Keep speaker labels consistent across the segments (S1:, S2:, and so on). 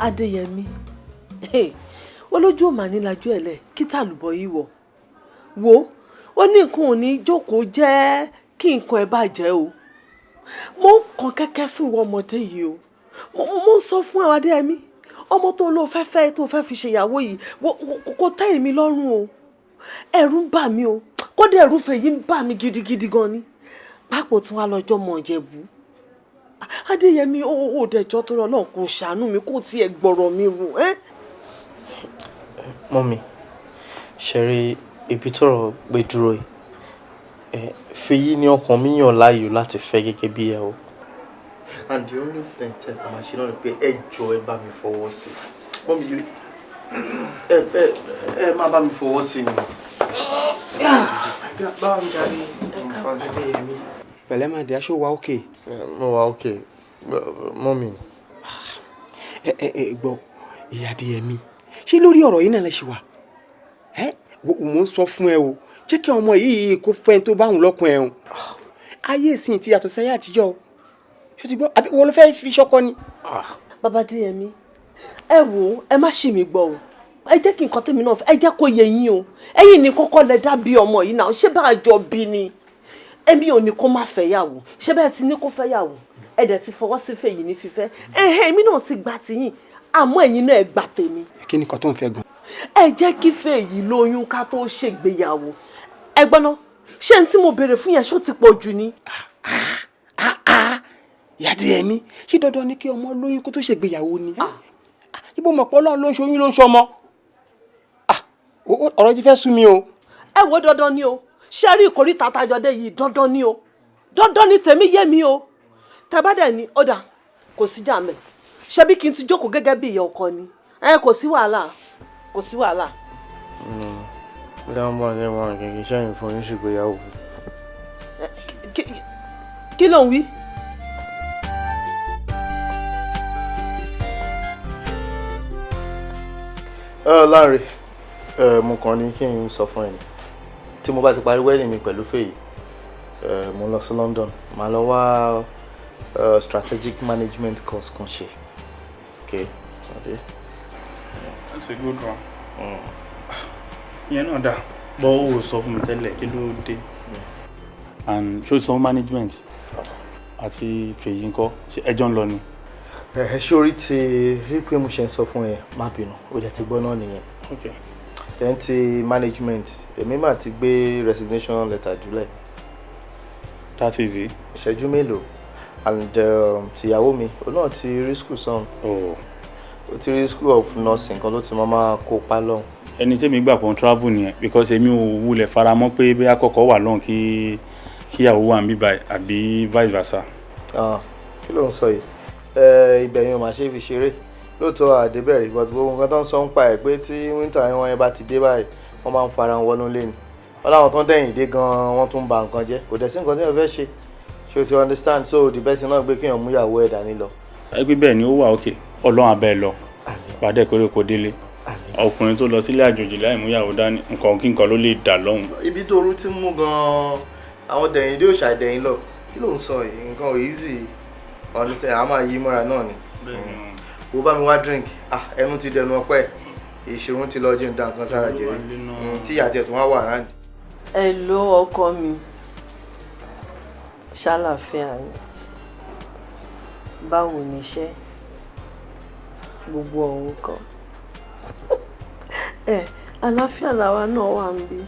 S1: Adeyemi. Olójú mà ní lajú ẹ̀lẹ̀ kí tàlùbọ̀ yìí wọ̀. Wo, ó ní nǹkan ò ní jókòó jẹ́ kí nǹkan ẹ bàjẹ́ o. Mo kàn kẹ́kẹ́ fún ìwọ ọmọdé yìí o. Mo sọ fún àwọn Adeyemi, ọmọ tó lọ fẹ́fẹ́ tó fẹ́ fi ṣèyàwó yìí kò tẹ́ èmi lọ́rùn o. Ẹ̀rù ń bà mí o. Kódà ẹ̀rù fèyí ń bà mí gidigidi gan ni. Pápò tún wá lọ́jọ́ mọ̀ Ìjẹ̀bú. Adeyemi ó dẹjọ́ tó rọ náà kò ṣàánú mi kò tiẹ̀ gbọ́rọ̀ mi rù.
S2: Mọ́mì, ṣẹ̀rí ibi tọ́rọ̀ gbé dúró yìí. Fèyí ni ọkàn mi yàn láàyò láti fẹ́ gẹ́gẹ́ bí ìyàwó. And the only thing tẹ́ ẹ máa ṣe náà ni pé ẹ jọ̀ọ́ ẹ bá mi fọwọ́ sí i. Mọ́mì yìí ẹ má bá mi fọwọ́ sí i ni. Báwo ni jáde?
S3: Pẹ̀lẹ́ máa di aṣọ wa òkè.
S2: Mo wà òkè. Mọ́mì.
S3: Gbọ́ ìyá Adeyemi. Ṣé lórí ọ̀rọ̀ yìí náà lẹ ṣe wà? Mo ń sọ fún ẹ o. Jẹ́ kí ọmọ yìí kó fẹ́ tó bá wùn lọ́kùn ẹ̀ o. Ayé ìsìn ti yàtọ̀ sẹ́yìn àtijọ́ o. Ṣé ti gbọ́? Àbí wọ́n ló fẹ́ fi ṣọ́kọ ni?
S1: Bàbá Adeyemi, ẹ wò ẹ má ṣì mí gbọ́ o. Ẹ jẹ́ kí nǹkan tèmi náà fẹ́ ẹ jẹ́ kó yé yín o. Ẹ̀yin ni kọ́kọ́ lẹ dá bí ọmọ yìí náà. Ṣé bá a jọ bí ni? Èmi ò ní kó má fẹ́ yàwó. Ṣé bẹ́ẹ̀ ti ní kó fẹ́ yàwó? Ẹ dẹ̀ ti fọwọ́ sí Fèyí ní fífẹ́. Èmi náà ti gbà tiyín. Àmọ́ ẹ̀yin náà ẹ gbà tèmi.
S3: Kí ni nǹkan tó ń fẹ́ gan?
S1: Ẹ jẹ́ kí Fèyí lóyún ká tó ṣègbéyàwó. Ẹ gbọ́ ná, ṣé n tí mo béèrè fún yẹn ṣó ti pọ̀ jù ni?
S3: Ìyá Adeyemi, ṣé dandan ni kí ọmọ lóyún kó tó ṣègbéyàwó ni? Ibo mọ̀ pé Ọlọ́run ló ń ṣoyún ló ń ṣọmọ. Ọ̀rọ̀ ti fẹ́ sú mi o.
S1: Ẹ wo dandan ni o. Ṣé rí ìkórìtà tajọdé yìí dandan ni o. Dandan ni tèmi yé mi o. Tàbádẹ̀ ni ọ̀dà kò sí jà mẹ́. Ṣebí kí n ti jókòó gẹ́gẹ́ bí ìyá ọkọ ni. Kò sí wàhálà. Kò sí wàhálà.
S2: Bí wọ́n bá ṣe wọn kìkì sẹ́yìn fún yín ṣègbéyàwó.
S1: Kí ló ń wí?
S2: Láre, mo kàn ní kí n sọ fún ẹ tí mo bá ti parí wedding mi pẹ̀lú Fèyí, mo lọ sí London, màá lọ wá strategic management course kan ṣe. Okay.
S4: That's a good one. Ìyẹn náà dà. Bọ́ ó sọ fún mi tẹ́lẹ̀ kí ló dé. And ṣó sọ management àti Fèyí ńkọ́ ẹjọ́ ń lọ ni.
S2: Ṣórí ti rí pé mo ṣe ń sọ fún ẹ má bínú ó jẹ́ ti gbọ́ náà nìyẹn.
S4: Okay.
S2: Then ti management èmi máa ti gbé resignation letter jùlẹ̀.
S4: That is it.
S2: Ìṣẹ́jú mélòó and tìyàwó mi òun náà ti rí school sàn.
S4: Ó
S2: ti rí school of nursing kan ló ti máa kópa lọ́hùn.
S4: Ẹni tẹ́mi gbà pọ̀ ń travel nìyẹn because èmi ò wulẹ̀ faramọ́ pé bí àkọ́kọ́ wà lọ́hùn kíyàwó wà ń bíbá àbí vice versa.
S2: Kí ló ń sọ yìí? Ibẹ̀ yẹn ò máa ṣe fi ṣeré lóòótọ́ àdébẹ̀rẹ̀ but gbogbo nǹkan tó ń sọ ń pa ẹ̀ pé tí winter wọn yẹn bá ti dé báyìí wọ́n máa ń fara wọn wọnú lé ni wọ́n láwọn tó ń dẹ̀yìn dé gan-an wọ́n tún ba nǹkan jẹ́ kò dẹ̀ sí nǹkan tí wọ́n fẹ́ ṣe ṣé o ti understand so the best náà gbé kéèyàn mú ìyàwó ẹ̀ dání lọ.
S4: Ẹgbẹ́ bẹ́ẹ̀ ni ó wà òkè Ọlọ́run abẹ́ lọ pàdé kórè kò délé ọkùnrin tó lọ sílé àjòjì láì mú ìyàwó dání nǹkan kí nǹkan ló lè dà lọ́hùn.
S2: Ibi tó rú ti mú gan-an àwọn dẹ̀yìn dé òṣà dẹ̀yìn lọ kí ló ń sọ yìí nǹkan ò easy ọ̀nìṣẹ́ àá máa yí mọ́ra náà ni. Wo bá mi wá drink ẹnu ti dẹnu ọpẹ́ ìṣòro ti lọ jẹun dá nǹkan sára jèrè tí àti ẹ̀tún wá wà ráǹdì.
S1: Ẹ ló ọkọ mi ṣàlàáfíà ni báwo ni iṣẹ́ gbogbo ọ̀hún kan àlàáfíà làwa náà wà ń bí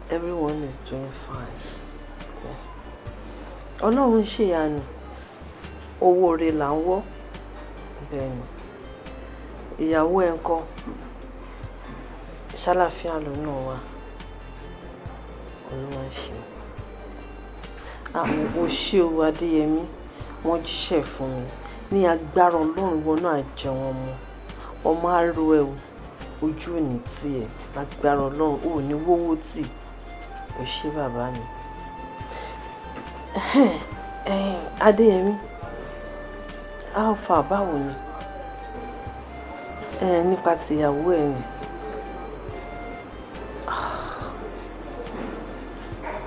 S1: everyone is doing fine Ọlọ́run ń ṣèyanu owó rẹ̀ là ń wọ́ bẹ́ẹ̀ ni ìyàwó ẹ̀ ń kọ́ ṣàlàáfíà lọ́nà wa Olúwa ṣe àwọn òṣè o Adéyẹmí wọ́n jíṣẹ́ fún mi ní agbára Ọlọ́run wọn náà jẹ wọn mọ́ ọmọ àrò ẹ̀ ojú òní tiẹ̀ lágbára Ọlọ́run ò ní wówó tì ó ṣe bàbá mi Adéyẹmí alpha báwo ni nípa tìyàwó ẹ̀ ni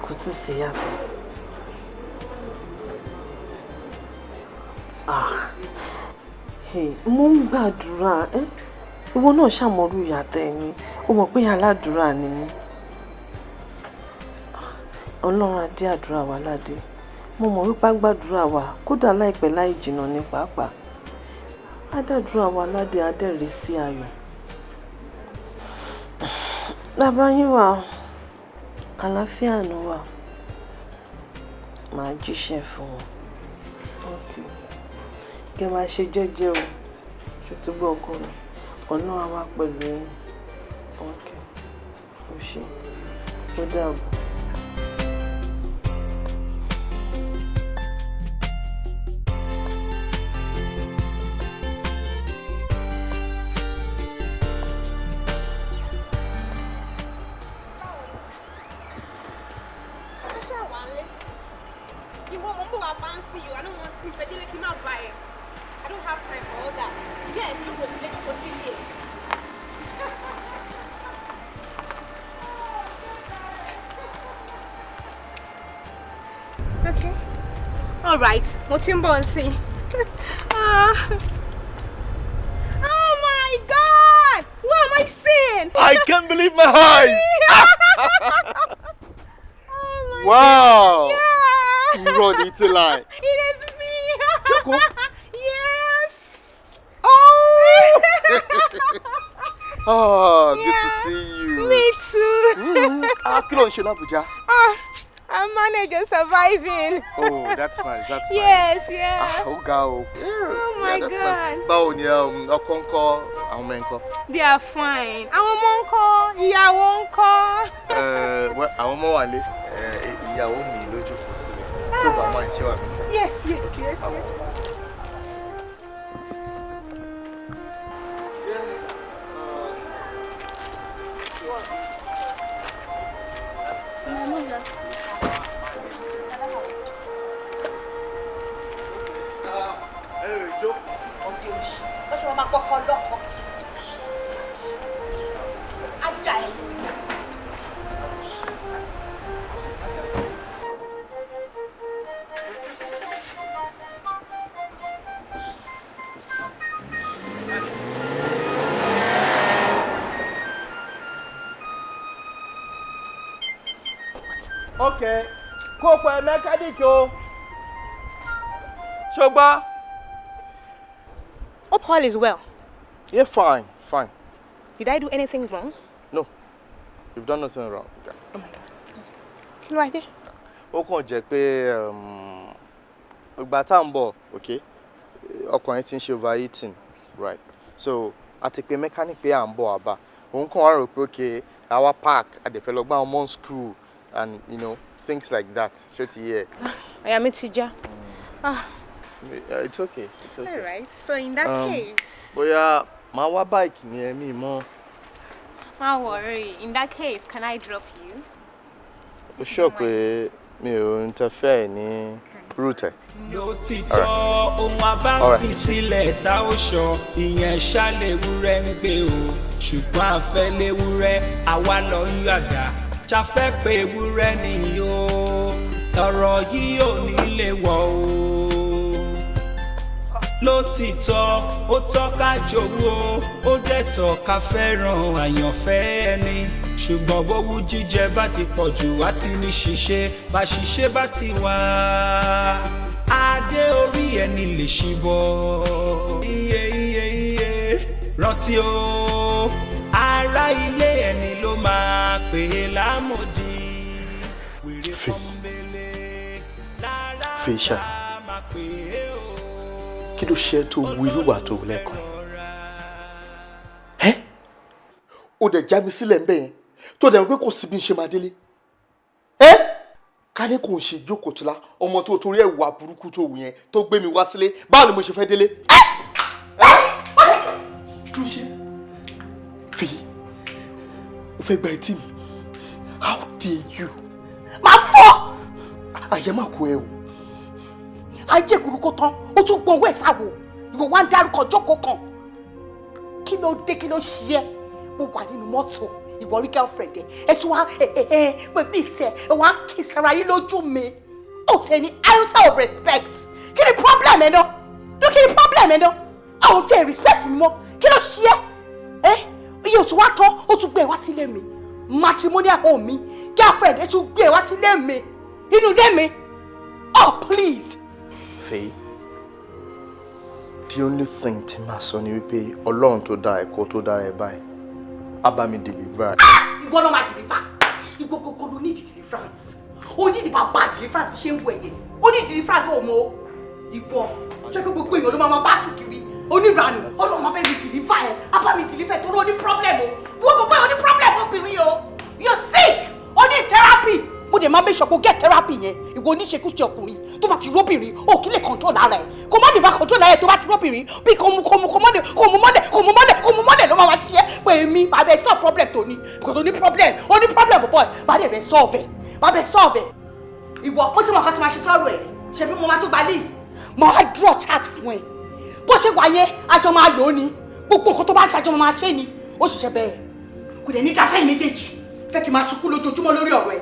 S1: kò tí sí yàtọ̀ Mo ń gbàdúrà ìwọ náà ṣàmọ̀rú ìyá tẹ̀yìn ó mọ̀ pé aládùúrà ni mí. Ọlọ́run á dé àdúrà wa ládé. Mo mọ̀ wípé gbàdúrà wa kódà láìpẹ́ láì jìnnà ní pàápàá. Adàdúrà wa ládé adẹ́rìí sí ayọ̀. Bàbá yín wà àlàáfíà ló wà. Màá jíṣẹ́ fún wọn. Kẹ́ máa ṣe jẹ́jẹ́ o. Ṣùtúbọ̀ ọkọ mi. Ọlọ́run á wà pẹ̀lú yín. Ó ṣé. Ó dàbọ̀.
S5: All right, mo ti ń bọ̀ nsìn. Oh my God! What am I seeing?
S2: I can't believe my eyes!
S5: Oh my
S2: Wow!
S5: God. Yeah!
S2: You run it to line.
S5: It is me!
S2: Choco?
S5: Yes!
S2: Oh! Oh,
S5: Yeah.
S2: good to see you.
S5: Me too!
S2: Kí ló ń ṣe l'Abuja?
S5: I'm managing, surviving.
S2: Oh, that's nice. That's
S5: Yes,
S2: nice.
S5: yeah.
S2: Ó ga o.
S5: Oh my
S2: that's
S5: God.
S2: nice. Báwo ni ọkọ ńkọ́, àwọn ọmọ ńkọ́?
S5: They are fine. Àwọn ọmọ ńkọ́, ìyàwó ńkọ́.
S2: Àwọn ọmọ wà lé. Ìyàwó mi lójú kò sí mi. Tó bá máa ń ṣe wà mí tí.
S5: Yes, yes, yes, yes.
S2: Okay, kó pẹ̀ mechanic o. Ṣọgbà.
S5: Hope all is well.
S2: Yeah, fine.
S5: Did I do anything wrong?
S2: No, you've done nothing wrong.
S5: Oh my God. Kí ló wá dé?
S2: Ó kàn jẹ́ pé ìgbà tá ń bọ̀, okay, ọkùnrin ti ń ṣe overheating, right? So, a ti pe mechanic pé à ń bọ̀ àbá. Òun kàn wá rò pé okay, our park, a dẹ̀ fẹ́ lọ gbá ọmọ screw and things like that. Ṣé ti yẹ?
S5: Àyà mi ti já.
S2: It's okay.
S5: All right. So in that case.
S2: Bóyá máa wá bike ni ẹ̀mí mọ́.
S5: Don't worry. In that case, can I drop you?
S2: Ó sọ pé mi ò interfere ní route.
S6: Lótìtọ́ ohun abáfi sílẹ̀ tá ó sọ ìyẹn ṣàlèwúrẹ́ ń gbé o ṣùgbọ́n àfẹ́léwúrẹ́ àwa lọ ń yàgà ṣàfẹ́ pé ewúrẹ́ nìyí o ọ̀rọ̀ yìí ò ní lè wọ̀ o. Lótìtọ́ ó tọ́ka jowó ó dẹ̀ tọ́ka fẹ́ràn àyànfẹ́ ẹni ṣùgbọ́n bówú jíjẹ bá ti pọ̀ jù wá ti ní ṣiṣẹ́ bá ṣiṣẹ́ bá ti wá adé orí ẹni lè ṣíbọ̀ iye rántí o ará ilé ẹni ló máa pè é lámòdì wèrè pọ́nbélé lára
S2: Fisher.
S6: máa pè é o.
S2: Kí ló ṣe tó wu ìlúwà tó lẹ́ẹ̀kan? Ó dẹ̀ já mi sílẹ̀ ńbẹ̀ yẹn tó dẹ̀ mọ̀ pé kò sí bí n ṣe máa délé. Ká ní kò ń ṣe jókòó tìlá ọmọ tó torí ẹ̀ wà burúkú tó wù yẹn tó gbé mi wá sílé báwo ni mo ṣe fẹ́ délé? Kí ló ṣe? Fi o fẹ́ gba etí mi? How dare you?
S7: Máa fọ́!
S2: Àyẹ̀ máa kó ẹ o.
S7: Ajé kúrúkú tán, ó tún gbowó ẹ̀ sáwo. Ìwọ wá ń dárúkọ jókòó kan. Kí ló dé kí ló ṣe ẹ́? Mo wà nínú mọ́tò, ìwọ rí girlfriend ẹ tún wá bí ìṣe ẹ wá kí sara yín lójú mi. Ó ṣe ní iota of respect. Kí ni problem ẹ náà? Kí ni problem ẹ náà? àwọn tẹ respect mi mọ́ kí ló ṣe ẹ́ iye òtún wá tán ó tún gbé wá sílé mi matrimonial home mi girlfriend ẹ tún gbé wá sílé mi inú ilé mi oh please.
S2: Faye, the only thing tí màá sọ ni wípé Ọlọ́run tó dá ẹ̀kọ́ tó dára ẹ̀ báyìí á bá mi deliver.
S7: Ìwọ náà máa deliver ìwọ kọ́kọ́ ló ní deliverance ó ní bàbá deliverance bí ṣe ń wọ ẹ̀yẹ ó ní deliverance ò mọ ìwọ jẹ́ pé gbogbo èèyàn ló máa bá sùn kiri oníranù Ọlọ́run máa bẹ́ mi deliver ẹ̀ á bá mi deliver tó ló ní problem o wọ́n bàbá ò ní problem obìnrin o you're sick ó ní therapy mo dẹ̀ máa make sure kó get therapy yẹn ìwọ oníṣekúṣe ọkùnrin tó bá ti róbìnrin ó kí lè control ara ẹ̀ kó má lè bá control ara ẹ̀ tó bá ti róbìnrin bí kò mú mọ́lẹ̀ ló máa wá ṣiṣẹ́ pé èmi bàbá ẹ̀ solve problem tó ní because ó ní problem bọ̀ bàbá ẹ̀ bẹ̀ solve ẹ̀ ìwọ mo ti mọ̀ kọ́ ti máa ṣe sọ́rọ̀ ẹ̀ ṣebí mo máa tó gba leave mo á draw chat fún ẹ bó ṣe wáyé aṣọ máa lò ó ní gbogbo nǹkan tó bá ṣe àjọ máa ṣe ni ó ṣiṣẹ́ bẹ̀rẹ̀ kò dẹ̀ ní dáfẹ́ méjèèjì fẹ́ kí n máa sunkún lójoojúmọ́ lórí ọ̀rọ̀ ẹ̀.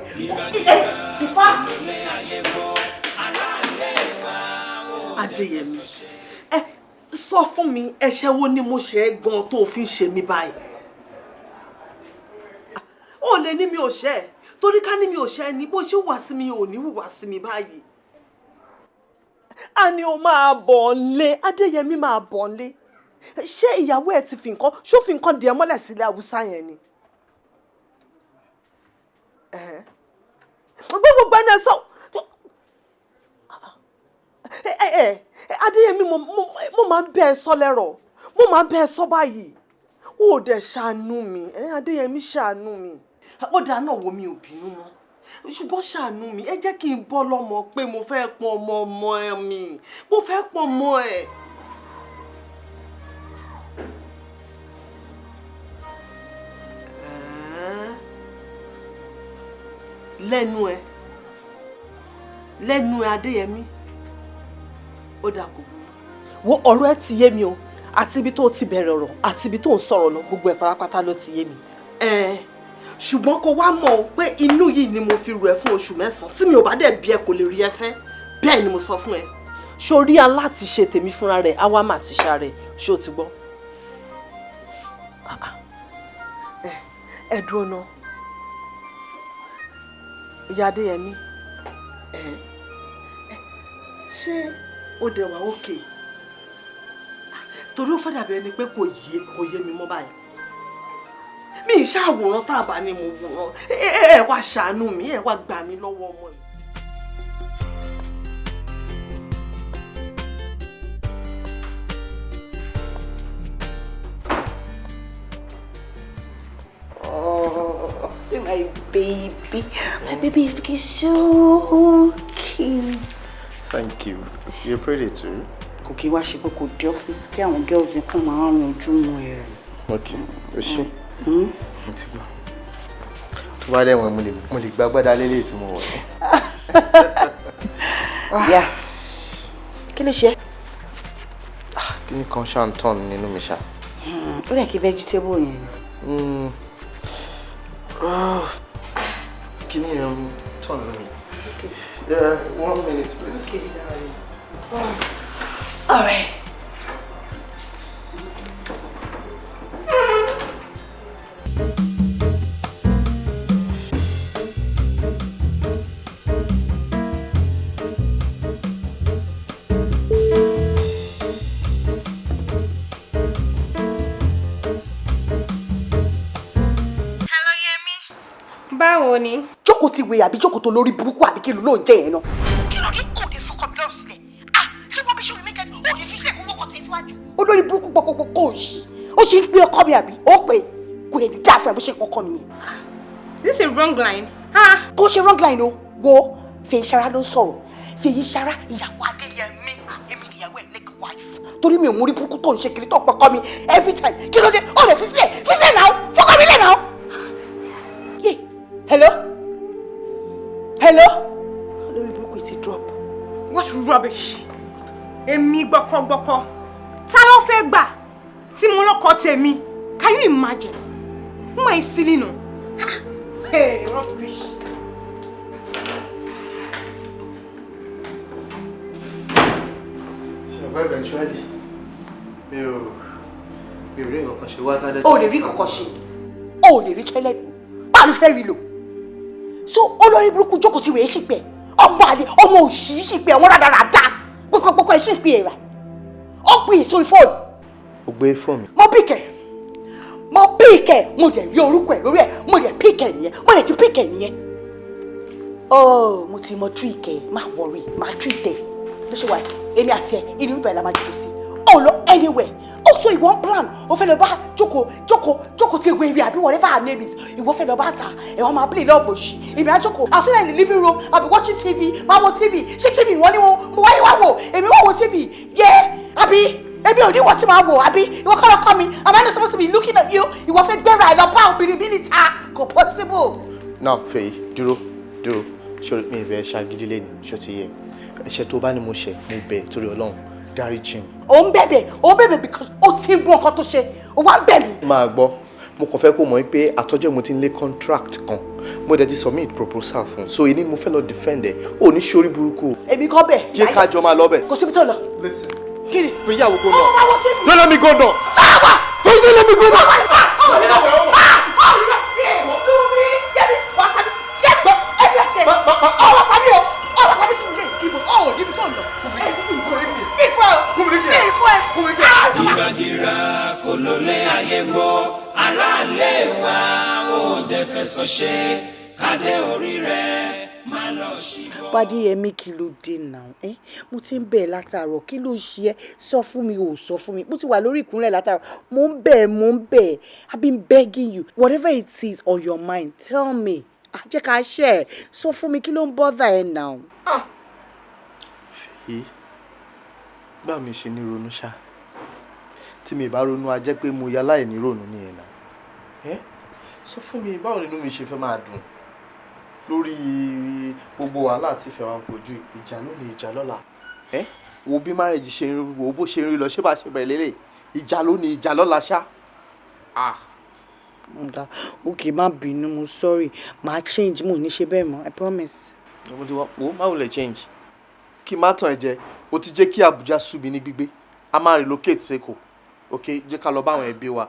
S1: Adeyemi ẹ sọ fún mi ẹ̀ṣẹ̀ wo ni mo ṣe é gan tó fi ń ṣe mí báyìí ó lè ní mi ò ṣe ẹ torí ká ní mi ò ṣe ẹ ní bó ṣe wà sí mi ò ní hùwà sí mi báyìí a ní o máa bọ̀ ńlé Adeyemi máa bọ̀ ńlé ṣé ìyàwó ẹ ti fi nǹkan ṣó fi nǹkan dì ẹ́ mọ́lẹ̀ sílẹ̀ Haúsá yẹn ni gbogbo ẹni ẹ sọ Adeyemi mo máa ń bẹ́ ẹ sọ lẹ́rọ̀ mo máa ń bẹ́ ẹ sọ báyìí ó dẹ̀ ṣàánú mi Adeyemi ṣàánú mi ó dáa náà wo mi ò bínú mọ́ ṣùgbọ́n ṣàánú mi ẹ jẹ́ kí n bọ́ lọ́mọ pé mo fẹ́ pọn ọmọ ẹ mi mo fẹ́ pọn ọmọ ẹ. lẹ́nu ẹ Adeyemi ó dà kó wo ọ̀rọ̀ ẹ ti yé mi o àti ibi tó ti bẹ̀rẹ̀ ọ̀rọ̀ àti ibi tó ń sọ̀rọ̀ lọ gbogbo ẹ̀ pátápátá ló ti yé mi ṣùgbọ́n kó wá mọ̀ pé inú yìí ni mo fi rù ẹ́ fún oṣù 9 tí mi ò bá dẹ̀ bí ẹ kò lè rí ẹ fẹ́ bẹ́ẹ̀ ni mo sọ fún ẹ sórí aláti ṣe tèmi fúnra rẹ̀ àwa máa ti ṣá rẹ̀ ṣé o ti gbọ́ ẹ dúró ná ìyá Adeyemi ṣé ó dẹ̀ wá òkè torí ó fẹ́ dàbí ẹni pé kò yé mi mọ́ báyìí mi ì ṣàwòrán tá a bá ní mo wòrán ẹ wá ṣàánú mi ẹ wá gbà mí lọ́wọ́ ọmọ yìí.
S7: Oh, see my baby. My baby is looking so cute.
S2: Thank you. You're pretty too.
S7: Kò kí wá ṣe pé kò dé ọ́fíìsì kí àwọn girls yẹn kàn máa ń ranjú mọ́ ẹ.
S2: Okay, o ṣe. Mo ti gbọ́. Tó bá dẹ̀ wọ́n mo lè gbá gbádá lélẹ̀ tí mo wọ̀.
S7: Yeah. Kí ló ṣe?
S2: Kí ni kan ṣáà ń tàn nínú mi ṣá?
S7: Ó dẹ̀ kí vegetable yẹn ni.
S2: Kí ni tàn nínú mi? Yeah, 1 minute please.
S7: Okay, darling. All right.
S5: Báwo ni?
S7: Jókòó ti wèrè àbí jókòó tó lórí burúkú àbí kí ló ń jẹ yẹn náà. Kí ló dé kò ní fọkàn mi lọ́rùn sílẹ̀? Ṣé wọ́n bí ṣe omi kẹ́ni ò ní fi sílẹ̀ kó wọ́kọ̀ tí ẹ síwájú? Olórí burúkú gbogbo kò yí. Ó ṣe ń gbé ọkọ mi àbí? Ó pè kò lè ní dáa fún ẹ bó ṣe ń kọ́kọ́ mi yẹn.
S5: This is a wrong line.
S7: Kò ṣe wrong line o. Wo Fèyíṣará ló ń sọ̀rọ̀. Fèyíṣará ìyàwó Adéyẹmí. Èmi nìyàwó ẹ̀ lẹ́kọ̀ọ́ wife. Torí mi ò múrí burúkú tó ń ṣe kiri tó pọkọ mi every time. Kí ló dé? Ó lè fi sílẹ̀ náà. Fọkọ mi lẹ̀ náà. Hello? Olórí burúkú ti drop.
S5: What rubbish? Èmi gbọ́kọ̀gbọ́kọ̀. Ta ló fẹ́ gbà tí mo lọ́kọ tèmi? Can you imagine? Who am I silly no? Hey, rubbish.
S2: Eventually. mi ò rí nǹkan ṣe wá tálẹ́.
S7: O lè rí kankan ṣe. O lè rí toilet. Báwo ló fẹ́ rí lò? So olórí burúkú jókòó ti rèé ṣìpẹ̀. Ọmọ àlè ọmọ òṣì ṣìpẹ̀ ọmọ rádaràda. Gbogbo ẹ̀ ṣì ń pè é rà. Ó pè é sórí fóònù.
S2: Ó gbé fóònù mi.
S7: Mo píkẹ̀ mo dẹ̀ rí orúkọ ẹ̀ lórí ẹ̀ mo dẹ̀ píkẹ̀ nìyẹn mo dẹ̀ ti píkẹ̀ nìyẹn. Mo ti mọ tíríkẹ̀ má wọrí má tírítẹ̀ ló ṣe wà èmi àti ẹ̀ inú ibẹ̀ la máa jókòó sí. O lọ anywhere also ìwọ ń plan o fẹ́ lọ bá jókòó ti ewé àbí whatever her name is ìwọ fẹ́ lọ bá ta ẹ̀ wọ́n máa play love òṣì èmi á jókòó I sit in the living room I be watching TV máa wo TV ṣé TV wọ́n ní mo wáyé wá wò èmi wá wo TV yẹ àbí èmi ò ní wọ́n ti máa wò àbí ìwọ kọ́ lọ kọ́ mi am I not supposed to be looking at you ìwọ fẹ́ gbẹ́ra ẹ̀ lọ bá obìnrin mi níta kò possible.
S2: Now Fèyí dúró ṣé mi ìbẹ̀ ṣàgídí lẹ́nu ṣó ti yẹ ẹ̀ṣẹ̀ tó bá ní mo ṣẹ̀ mo bẹ̀ torí Ọlọ́run dáríjì mi.
S7: Ó ń bẹ̀bẹ̀ because ó ti mú ọkọ tó ṣe ó wá ń bẹ̀ mí.
S2: Máa gbọ́ mo kàn fẹ́ kó mọ̀ pé àtọ́jọ́ mo ti ń lé contract kan mo dẹ̀ ti submit proposal fún so èyí ni mo fẹ́ lọ defend ẹ̀ ò ní ṣorí burúkú.
S7: Èmi kọ́ bẹ̀.
S2: Jẹ́ ká jọ máa lọ bẹ̀.
S7: Kò síbi tó lọ.
S2: Listen.
S7: Kini?
S2: Ìyàwó go nuts. Don't let me go nuts. Fẹ́yìn don't let me go nuts.
S6: Gíragíra kò ló lé ayé gbọ́ aráàlé wa ó dẹ̀ fẹ̀sọ̀ ṣe kádé orí rẹ̀ máa lọ ṣíbọ̀.
S7: Adeyemi kí ló dé náà mo ti ń bẹ̀ látàárọ̀ kí ló ṣe ẹ́ sọ fún mi ò sọ fún mi mo ti wà lórí ìkúnlẹ̀ látàárọ̀ mo ń bẹ̀ I've been begging you whatever it is on your mind tell me jẹ́ ká ṣe ẹ̀ sọ fún mi kí ló ń bother ẹ náà.
S2: Fèyí bá mi ṣe ní ronú ṣá tí mi bá ronú a jẹ́ pé mo ya láì ní ronú nìyẹn náà sọ fún mi báwo nínú mi ṣe fẹ́ máa dùn lórí gbogbo wàhálà tí ìfẹ́ wa ń kojú ìjà lónìí ìjà lọ́la wo bí marriage ṣe ń wo bó ṣe ń rí lọ ṣé bá ṣe bẹ̀rẹ̀ lélẹ̀ ìjà lónìí ìjà lọ́la ṣá.
S7: Okay má bínú mo sorry máa change mo ní ṣe bẹ́ẹ̀ mọ́ I promise.
S2: mo ti wá wo má wò lè change kí má tàn ẹ jẹ o ti jẹ́ kí Abuja sú mi ní gbígbé a máa relocate seko ok jẹ́ ká lọ bá àwọn ẹbí wa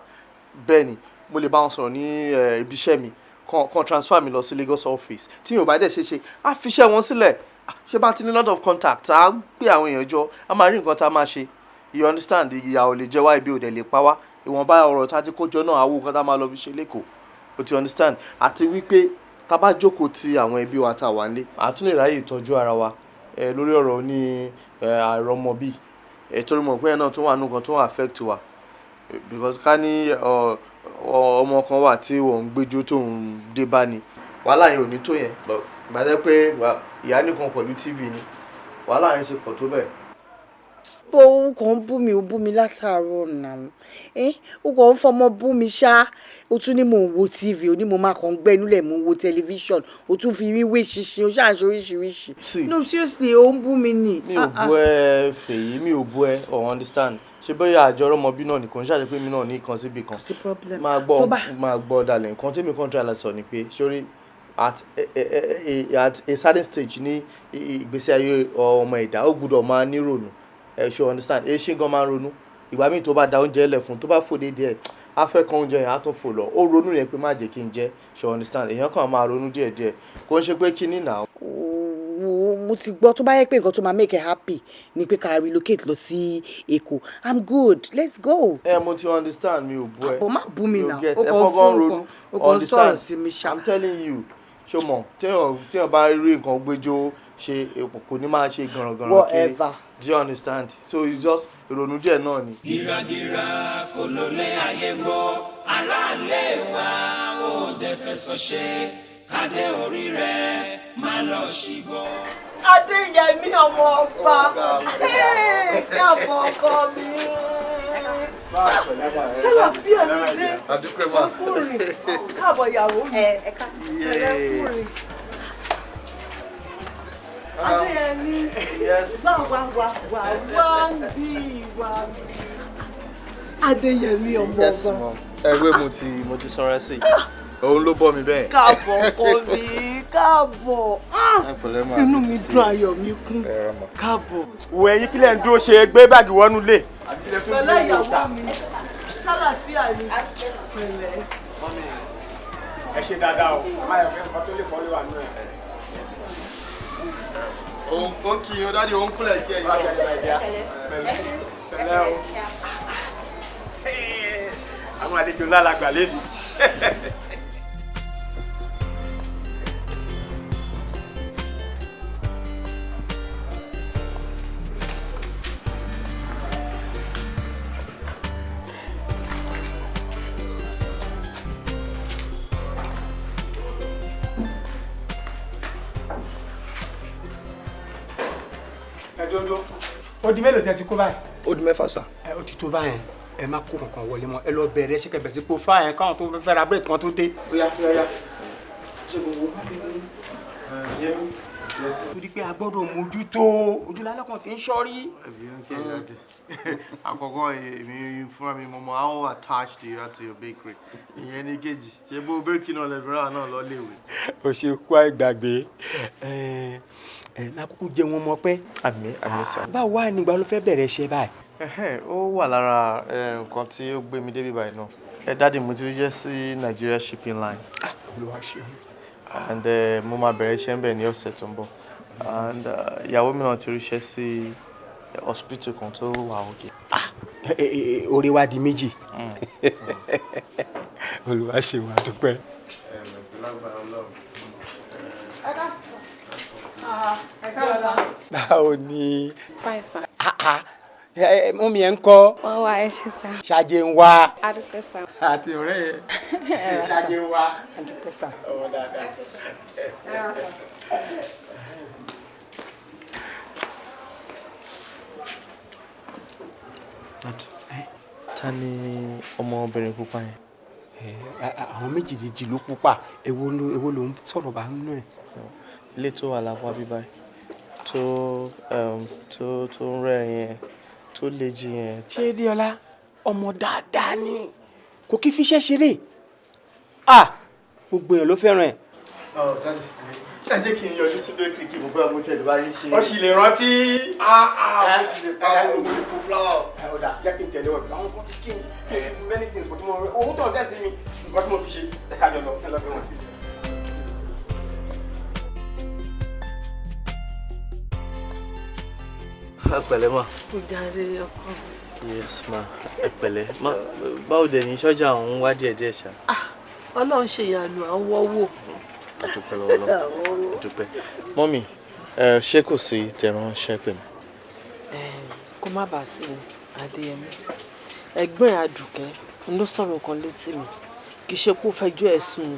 S2: bẹ́ẹ̀ ni mo lè bá wọn sọ̀rọ̀ ní ibi iṣẹ́ mi kan transfer mi lọ sí Lagos office tí yóò bá dẹ̀ ṣe á fi iṣẹ́ wọn sílẹ̀ ṣé bá ti ní lot of contact á gbé àwọn èèyàn jọ á máa rí nǹkan tá a máa ṣe you understand ìyà ò lè jẹ wá ibi ò dẹ̀ lè pa wá ìwọ̀nba ọ̀rọ̀ tá a ti kó jọ náà àwọ̀ nǹkan tá a máa lọ fi ṣe lẹ́kọ̀ọ́ o ti understand àti wípé tá a bá jókòó ti àwọn ẹbí wa tá a wà nílé àá tún lè ráyè ìtọ́jú ara wa lórí ọ̀rọ̀ ní àìrọ́mọbí torí mọ̀ pé ẹ̀ náà tún wà nǹkan tó affect wa because ká ní ọmọ kan wà tí wọ́n ń gbẹ́jọ́ tó ń dé bá ni wàhálà yẹn ò ní tó yẹn gbàdẹ́ pé ìyá nìkan pẹ̀lú TV ni wàhálà yẹn ṣe pọ̀ tó bẹ́ẹ̀.
S7: bó o kàn ń bú mi látàárọ̀ náà o kàn ń fọmọ bú mi ṣá o tún ní mò ń wo TV o ní mo máa kàn ń gbẹ́nulẹ̀ mò ń wo tẹlifíṣọ̀n o tún fi wíwé ṣinṣin o ṣáà ṣe oríṣiríṣi. No seriously o ń bú mi nì.
S2: mi ò bú ẹ Fèyí mi ò bú ẹ understand ṣe bóyá àjọ ọmọbí náà nìkan ṣáàṣẹ pé mi náà ní ìkan síbi kan máa gbọ́ dalẹ̀ nǹkan tí mi kàn try láti sọ ni pé sórí at a certain stage ní ìgbésí ayé ọmọ ẹ̀dá ó gbúdọ̀ máa ní ronú ṣe understand ṣé gan máa ronú ìgbà míì tó bá da oúnjẹ lẹ̀ fún tó bá fòde díẹ̀ á fẹ́ kan oúnjẹ yẹn á tún fò lọ ó ronú yẹn pé má jẹ́ kí n jẹ ṣe understand èèyàn kan máa ronú díẹ̀díẹ̀ kò ń ṣe pé kí ní nà.
S7: mo ti gbọ́ tó bá yẹ pé nǹkan tó máa make her happy ni pé ká relocate lọ sí Èkó I'm good let's go.
S2: mo ti understand mi ò bú ẹ.
S7: àbọ̀ má bú mi náà
S2: ó kàn
S7: sọ̀rọ̀ sí mi ṣá.
S2: I'm telling you ṣó mọ̀ téèyàn bá rí nǹkan gbẹ́jọ́ ṣe kò ní máa ṣe gànràngànràn kiri
S7: whatever.
S2: do you understand so it's just ìrònú díẹ̀ náà ni.
S6: gíragíra kò ló lé ayé gbọ́ aráàlé wa ó dẹ̀ fẹ̀sọ̀ ṣe kádé orí rẹ̀ máa lọ ṣíbọ̀.
S1: Adeyemi ọmọ ọba káàbọ̀ ọkọ mi. ṣàlàfíà mi dé ọkùnrin káàbọ̀ ìyàwó mi ẹlẹ́kùnrin. Adeyemi wá ń bí. Adeyemi ọmọ ọba.
S2: ẹgbẹ́ mo ti sanra sí òun ló bọ́ mi bẹ́ẹ̀.
S1: káàbọ̀ ọkọ mi káàbọ̀ inú mi dùn ayọ̀ mi kún káàbọ̀.
S3: wo ẹ̀yin kílẹ̀ ń dúró ṣe gbé báàgì wọnú lé
S1: pẹ̀lẹ́ ìyàwó mi ṣàlàfíà ni pẹ̀lẹ́.
S3: ẹ ṣe dáadáa o máyọ̀ fẹ́ nǹkan tó lè fọ́ lé wa nù ẹ̀.
S2: òun kì í o dáàdi òun kúlẹ̀ kí ẹ̀yin náà.
S3: pẹ̀lẹ́ o àwọn àlejò ńlá la gbà lẹ́nu.
S8: ẹ̀dọ́dọ́ ó di mélòó tẹ́ ti kó báyìí.
S2: ó di mẹ́fà sà.
S8: ó ti tó báyẹn ẹ má kó kankan wọlé mọ́ ẹ lọ bẹ̀rẹ̀ ṣe kẹbẹ̀ sí pé fáyẹn káwọn tó fẹ́ ra bírèkì kan tó dé. óyá ṣe gbogbo bá dé torí pé a gbọ́dọ̀ mójútó ojúlálẹ́ kan fi ń ṣọ́rí.
S2: àkọ́kọ́ èmi fúnra mi mo mọ how attached you are to your bakery ìyẹn ní kejì ṣe bó bakery náà lẹ́bìrán náà lọ léwe.
S8: o ṣe kó àìgbàgbé lákòókò jẹ wọn mọ pé.
S2: àmín sà.
S8: báwo wá nígbà ló fẹ́ bẹ̀rẹ̀ iṣẹ́ báyìí.
S2: ó wà lára nǹkan tí ó gbé mi débi báyìí náà dáàdi mo ti ríṣẹ́ sí Nigeria shipping line.
S8: Olúwa ṣeun.
S2: And mo máa bẹ̀rẹ̀ iṣẹ́ ń bẹ̀ ní ọ̀sẹ̀ tó ń bọ̀ and ìyàwó mi náà ti ríṣẹ́ sí hospital kan tó wà òkè.
S8: orí wa di méjì. Olúwa ṣeun a dúpẹ́. báwo ni.
S9: Fine, sir.
S8: mọ́mí ẹ̀ ń kọ́.
S9: Wọ́n wá ẹ ṣe sá.
S8: ṣáájú ń wá.
S9: A dúpẹ́ sá.
S8: àti ọ̀rẹ́ yẹn. ṣáájú ń wá.
S7: A dúpẹ́ sá.
S8: ọmọ dáadáa.
S2: ta ni ọmọbìnrin pupa yẹn.
S8: àwọn méjìdínlójì ló pupa èwo ló ń sọ̀rọ̀ bá nínú ẹ̀.
S2: ilé tó wà lápá bíbá tó ń rẹ́rìn yẹn tó lè jí yẹn.
S8: ṣé Adéọlá ọmọ dáadáa ni kò kí fiṣẹ́ ṣeré gbogbo èèyàn ló fẹ́ràn ẹ̀.
S2: ẹ jẹ́ kí n yọjú sí bakery kí gbogbo àwọn tẹ̀lé bá yín ṣe.
S8: ó sì lè rántí.
S2: ó sì lè pa gbogbo ìkó flower.
S8: ọ̀dà jẹ́ kí n tẹ̀lé wọn àwọn kan ti change many things but owó tó ń sẹ́ sí mi nǹkan tí mo fi ṣe ẹ̀ka jọ lọ ẹ lọ bí wọn.
S2: ẹ pẹ̀lẹ́ ma.
S1: kò jáde ọkọ.
S2: yes ma ẹ pẹ̀lẹ́ ma báwo dẹ̀ ní sọ́jà òun wá díẹ̀ ṣá.
S1: Ọlọ́run ṣe ìyanu à ń wọ́wọ́.
S2: àdúpẹ́ lọ́wọ́ lọ́wọ́ àdúpẹ́. mọ́mì ṣé kò sí tẹ̀ránṣẹ́ pè mí.
S1: kó má bàa sí Adéyẹmí ẹ̀gbọ́n Àdùkẹ́ ló sọ̀rọ̀ kan létí mi kì í ṣe kó fẹjọ́ ẹ̀sùn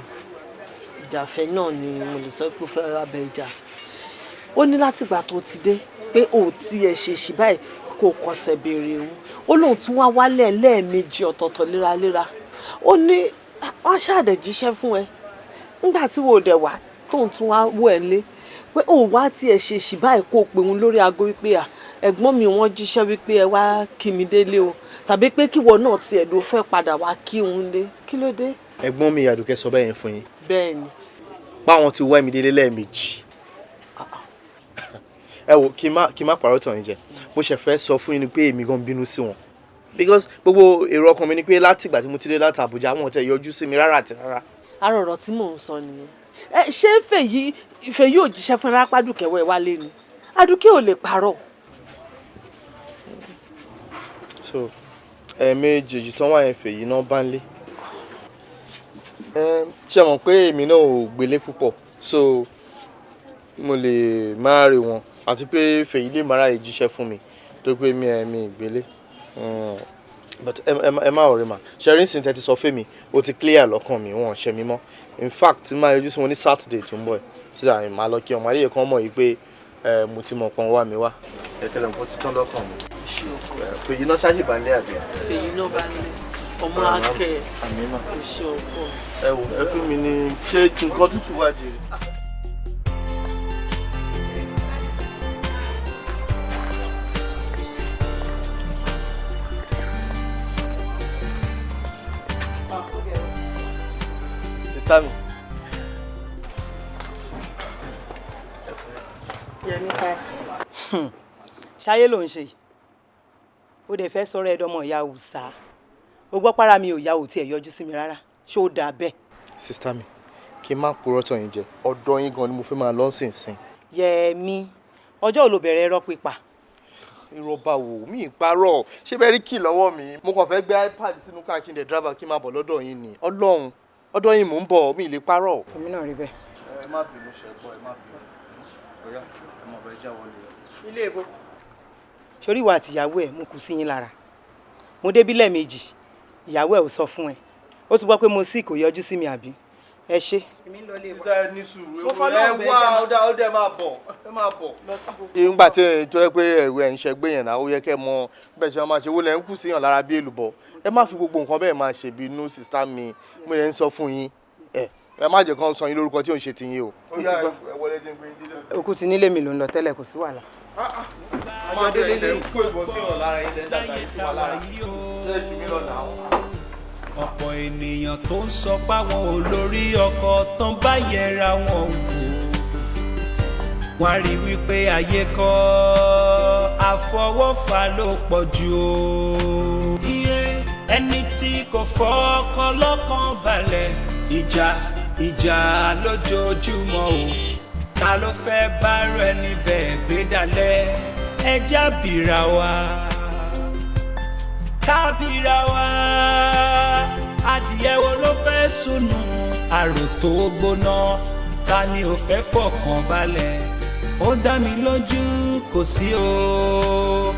S1: ìjàfẹ́ náà ni mo lè sọ pé ó fẹ́ rábẹ́ ìjà ó ní látìgbà tó ti dé pé ò tiẹ̀ ṣe ṣì báyìí kò kọsẹ̀ béèrè òun ó lóun tún wá wálẹ̀ lẹ́ẹ̀mejì ọ̀tọ̀ọ̀tọ̀ léraléra ó ní wọ́n ṣàdẹ̀jíṣẹ́ fún ẹ nígbà tí wò dẹ̀ wá tóun tún wá wò ẹ́ lé pé ò wá tiẹ̀ ṣe ṣì báyìí kó pè òun lórí aago wípé ẹ̀gbọ́n mi wọ́n jíṣẹ́ wípé ẹ wá kí mi délé o tàbí pé kíwọ náà tiẹ̀ ló fẹ́ padà wá kí òun lé kí ló dé.
S2: ẹ̀gbọ́n mi Àdùkẹ́ sọ bẹ́ẹ̀ yẹn fún yín.
S1: bẹ́ẹ̀ ni.
S2: páwọn ti wá mi délé lẹ́ẹ̀mejì. ẹ wò kí n má pàrọ̀ tàn yín jẹ mo ṣe fẹ́ sọ fún yín ni pé èmi gan bínú sí wọn because gbogbo èrò ọkàn mi ni pé láti ìgbà tí mo ti dé láti Àbújá wọn tẹ yọjú sí mi rárá àti rárá.
S1: arọ̀rọ̀ tí mò ń sọ nìyẹn ṣé Fèyí ò jíṣẹ́ fún Àdùkẹ́ wálé ni Àdùkẹ́ ò lè parọ́.
S2: so méjèèjì tán wà yẹn Fèyí náà bá ń lé ṣe mọ̀ pé èmi náà ò gbélé púpọ̀ so mo lè má rí wọn àti pé Fèyí lè máa ráyè jíṣẹ́ fún mi tó pé mi ìgbélé but ẹ má ọ̀rẹ́ mà ṣẹ́rí sí tẹ́tí sọ fún mi ó ti clear lọ́kàn mi wọ́n ṣe mí mọ́ in fact máa yọjú sí wọn ní Saturday tó ń bọ̀ ẹ̀ sídà ní màá lọ kí ọmọ adéyẹ kan mọ̀ yìí pé mo ti mọ̀ pọ́n wá mi wá ẹ̀kẹ́lẹ̀ nǹkan ti tán lọ́kàn mi. Fèyí náà ṣáàjì bá ń lé àbí.
S1: Fèyí náà bá ń lé ọmọ akẹ́
S2: àmì mà
S1: iṣẹ́ ọkọ.
S2: ẹ wò ẹ fún mi ní ṣé nǹkan tútù wá jèrè. Tami.
S7: Yẹmi kasi. Ṣayé ló ń ṣe. ó dẹ̀ fẹ́ sọ̀rọ̀ ẹ̀dọ́mọ̀ ìyá òòsà ó gbọ́ para mi ò yá ò tiẹ̀ yọjú sí mi rárá ṣó o dà bẹ́ẹ̀.
S2: sista mi kí n má purọ́ tọ̀ yín jẹ ọ̀dọ̀ yín gan ni mo fẹ́ máa lọ sínsìn.
S7: Yẹmi ọjọ́ ò lo bẹ̀rẹ̀ ẹ̀rọ pípa.
S2: irọ́ bá wò mí ìparọ́ ṣé bẹ́ẹ̀ rí kì lọ́wọ́ mi mo kàn fẹ́ gbé ipad sínú káà kí n dẹ̀ driver kí n máa bọ̀ lọ́dọ̀ yín ni ọlọ́run ọ̀dọ̀ yín mò ń bọ̀ mi ì lè parọ́.
S7: èmi náà rí bẹ́ẹ̀.
S2: ẹ má bínú ṣẹ́gbọ́ ẹ má sì bẹ́ẹ̀ ọ̀yá ẹ má bẹ́ẹ̀ já wọlé.
S7: ilé ìbò. sórí ìwà àtìyàwó ẹ mo kù sí yín lára mo débí lẹ́ẹ̀mejì ìyàwó ẹ ò sọ fún ẹ ó ti gbọ́ pé mo sì kò yọjú sí mi àbí ẹ ṣe. èmi ń lọ ilé ìwà.
S2: sísá ẹ ní sùúrù ẹ wá ọdẹ máa bọ̀. nígbà tí ẹ tó yẹ pé ẹ̀wẹ̀ ń ṣẹgbẹ́ yẹn náà ó yẹ kẹ́ mọ bẹ́ẹ̀ ṣe máa ṣe wọlé ń kù síyàn lára bí èlùbọ́ ẹ má fi gbogbo nǹkan bẹ́ẹ̀ máa ṣe bínú sísá mi mo yẹn ń sọ fún yín ẹ má jẹ́ kán sọ yín lórúkọ tí ò ń ṣe tiyín o.
S7: òkú ti nílé mi ló ń lọ tẹ́lẹ̀ kò sí wàhálà.
S2: ọmọdé ilẹ̀ ń kó ìbọn síyàn lára ilẹ̀ ń dàgbà sí wa lára ṣé kì mí lọ́nà àwọn.
S6: ọ̀pọ̀ ènìyàn tó ń sọ páwọn olórí ọkọ tán bá yẹra wọn wò wọ́n á rí wípé ayé kọ́ àfọwọ́fà ló pọ̀ jù o. ẹni tí kò fọkọ lọ́kàn balẹ̀ ìjà lójoojúmọ́ o ta ló fẹ́ bá rẹ̀ níbẹ̀ gbé dalẹ̀ ẹja bìrà wa kábìrà wa adìẹ wo ló fẹ́ sùnù àrò tó gbóná ta ni ò fẹ́ fọkàn balẹ̀ ó dá mi lójú kò sí o.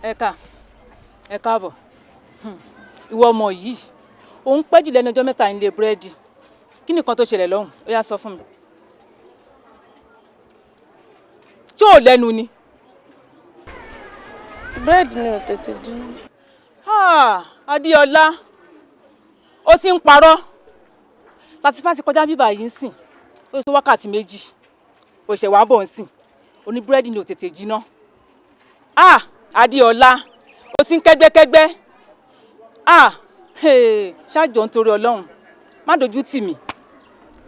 S9: ẹ káàbọ̀ ìwọ ọmọ yìí òun pẹ́ jù lẹ́nu ọjọ́ mẹ́ta nílé búrẹ́dì kí nìkan tó ṣẹlẹ̀ lọ́hùn ó yá sọ fún mi. tí ò lẹ́nu ni.
S10: búrẹ́dì ni ò tètè dín.
S9: Adéọlá ó ti ń parọ́ láti fásitì kọjá bíbá yìí ń sìn ó tó wákàtí méjì òṣèwà wà bọ̀ ń sìn oní búrẹ́dì ni ò tètè jiná. Adéọlá ó ti ń kẹ́gbẹ́kẹ́gbẹ́ ṣáàjọ nítorí Ọlọ́run má dojú tì mí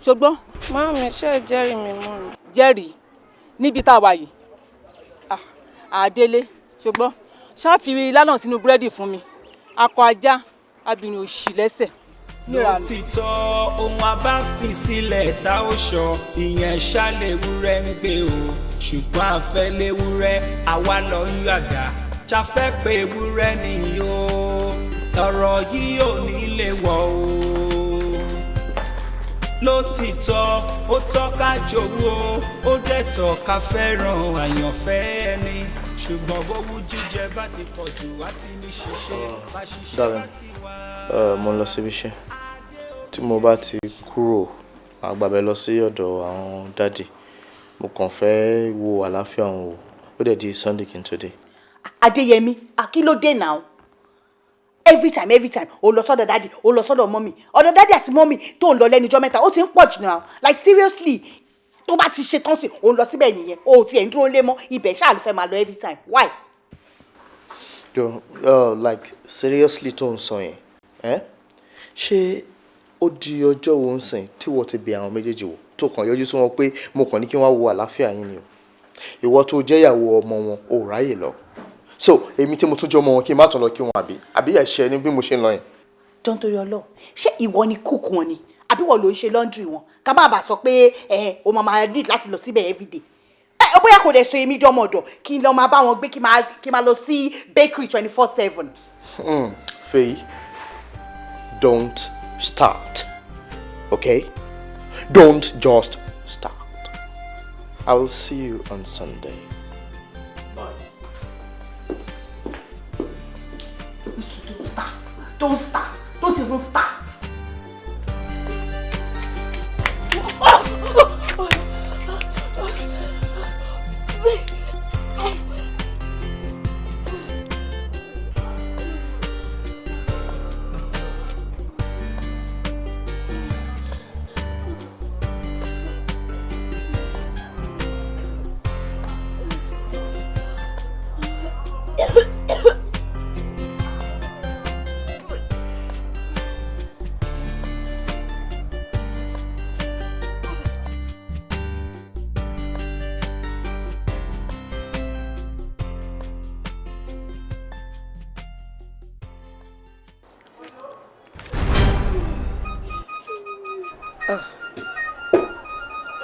S9: ṣùgbọ́n.
S10: Màámi ṣe é jẹ́rìí mi mú mi.
S9: jẹ́rìí níbi tá a wà yìí àdélé ṣùgbọ́n ṣáàfì lánàá sínú búrẹ́dì fún mi akọ ajá abìnrin òṣì lẹ́sẹ̀.
S6: lótìtọ́ ohun abáfi sílẹ̀ tá ó sọ ìyẹn ṣàlèwúrẹ́ ń gbé o ṣùgbọ́n àfẹ́léwúrẹ́ àwa lọ ń yàgà ṣàfẹ́ pé ewúrẹ́ nìyí o ọ̀rọ̀ yìí ò ní lè wọ̀ o. lótìtọ́ ó tọ́ka jowó ó dẹ̀tọ̀ ká fẹ́ràn àyànfẹ́ ẹni ṣùgbọ́n bówú jíjẹ bá ti pọ̀ jù wá ti ní ṣiṣẹ́ bá ṣiṣẹ́ bá ti wá.
S2: mo ń lọ síbi iṣẹ́ tí mo bá ti kúrò àgbàbẹ̀ lọ sí ọ̀dọ̀ àwọn dádì mo kàn fẹ́ wo àlàáfíà wọn o ó dẹ̀ di Sunday kí n tó dé.
S7: Adeyemi akílódé now every time o lọ sọ́dọ̀ dádì o lọ sọ́dọ̀ mọ́mì ọ̀dọ̀ dádì àti mọ́mì tó ń lọ lẹ́nu ọjọ́ mẹ́ta ó ti ń pọ̀ jù now like seriously tó bá ti ṣe tán sí o lọ síbẹ̀ nìyẹn o ti ẹ̀ ń dúró lé mọ́ ibẹ̀ ṣáà ló fẹ́ máa lọ every time why.
S2: Like seriously tó ń sọ yẹn ṣé ó di ọjọ́ wo ń sìn tí wọ́n ti bẹ àwọn méjèèjì wò tó kàn yọjú sí wọn pé mo kàn ní kí wọ́n wo àlàáfíà yín ni o ìwọ tó jẹ́ ìyàwó ọmọ wọn ò ráyè lọ so èmi tí mo tún jẹ́ ọmọ wọn kí n má tún lọ kí wọn àbí ẹ̀ṣẹ̀ ni bí mo ṣe ń lọ yẹn.
S7: jọ́ nítorí Ọlọ́run ṣé ìwọ ni cook wọn ni àbí wọ́n ló ń ṣe laundry wọn ká má bàa sọ pé o máa need láti lọ síbẹ̀ everyday bóyá kò dẹ̀ so èmi dọ́mọ ọ̀dọ̀ kí n lọ máa bá wọn gbé kí n máa lọ sí bakery 24/7.
S2: Faye, don't start, okay? Don't just start. I will see you on Sunday.
S7: Don't start. Don't even start.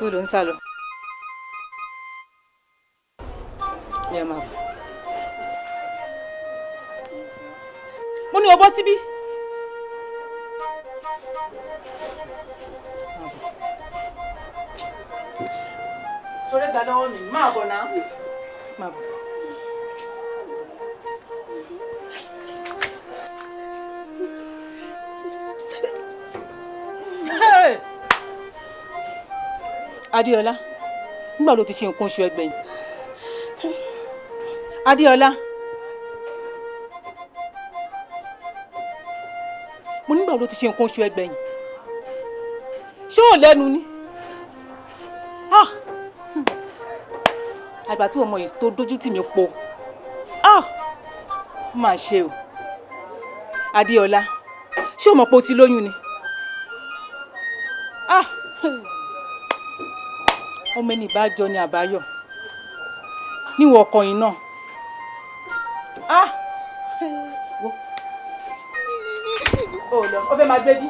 S9: Tó ló ń sá lọ. Ẹ máa bọ̀. Mo ní o bọ́ síbí. Sọ̀rọ̀ gba lọ́wọ́ mi, máa bọ̀ náà. Máa bọ̀. Adéọlá, nígbà ló ti ṣe nǹkan oṣù ẹgbẹ̀yìn? Adéọlá, mo nígbà ló ti ṣe nǹkan oṣù ẹgbẹ̀yìn? Ṣé ò lẹ́nu ni? Àgbà tí ọmọ yìí tó dójú tì mí po. Má ṣe o. Adéọlá, ṣé o mọ̀ pé o ti lóyún ni? Ọmọ ẹni ìbájọ ni àbáyọ níwọ̀ ọkọ yìí náà. Ó lọ, ó fẹ́ máa gbé bí.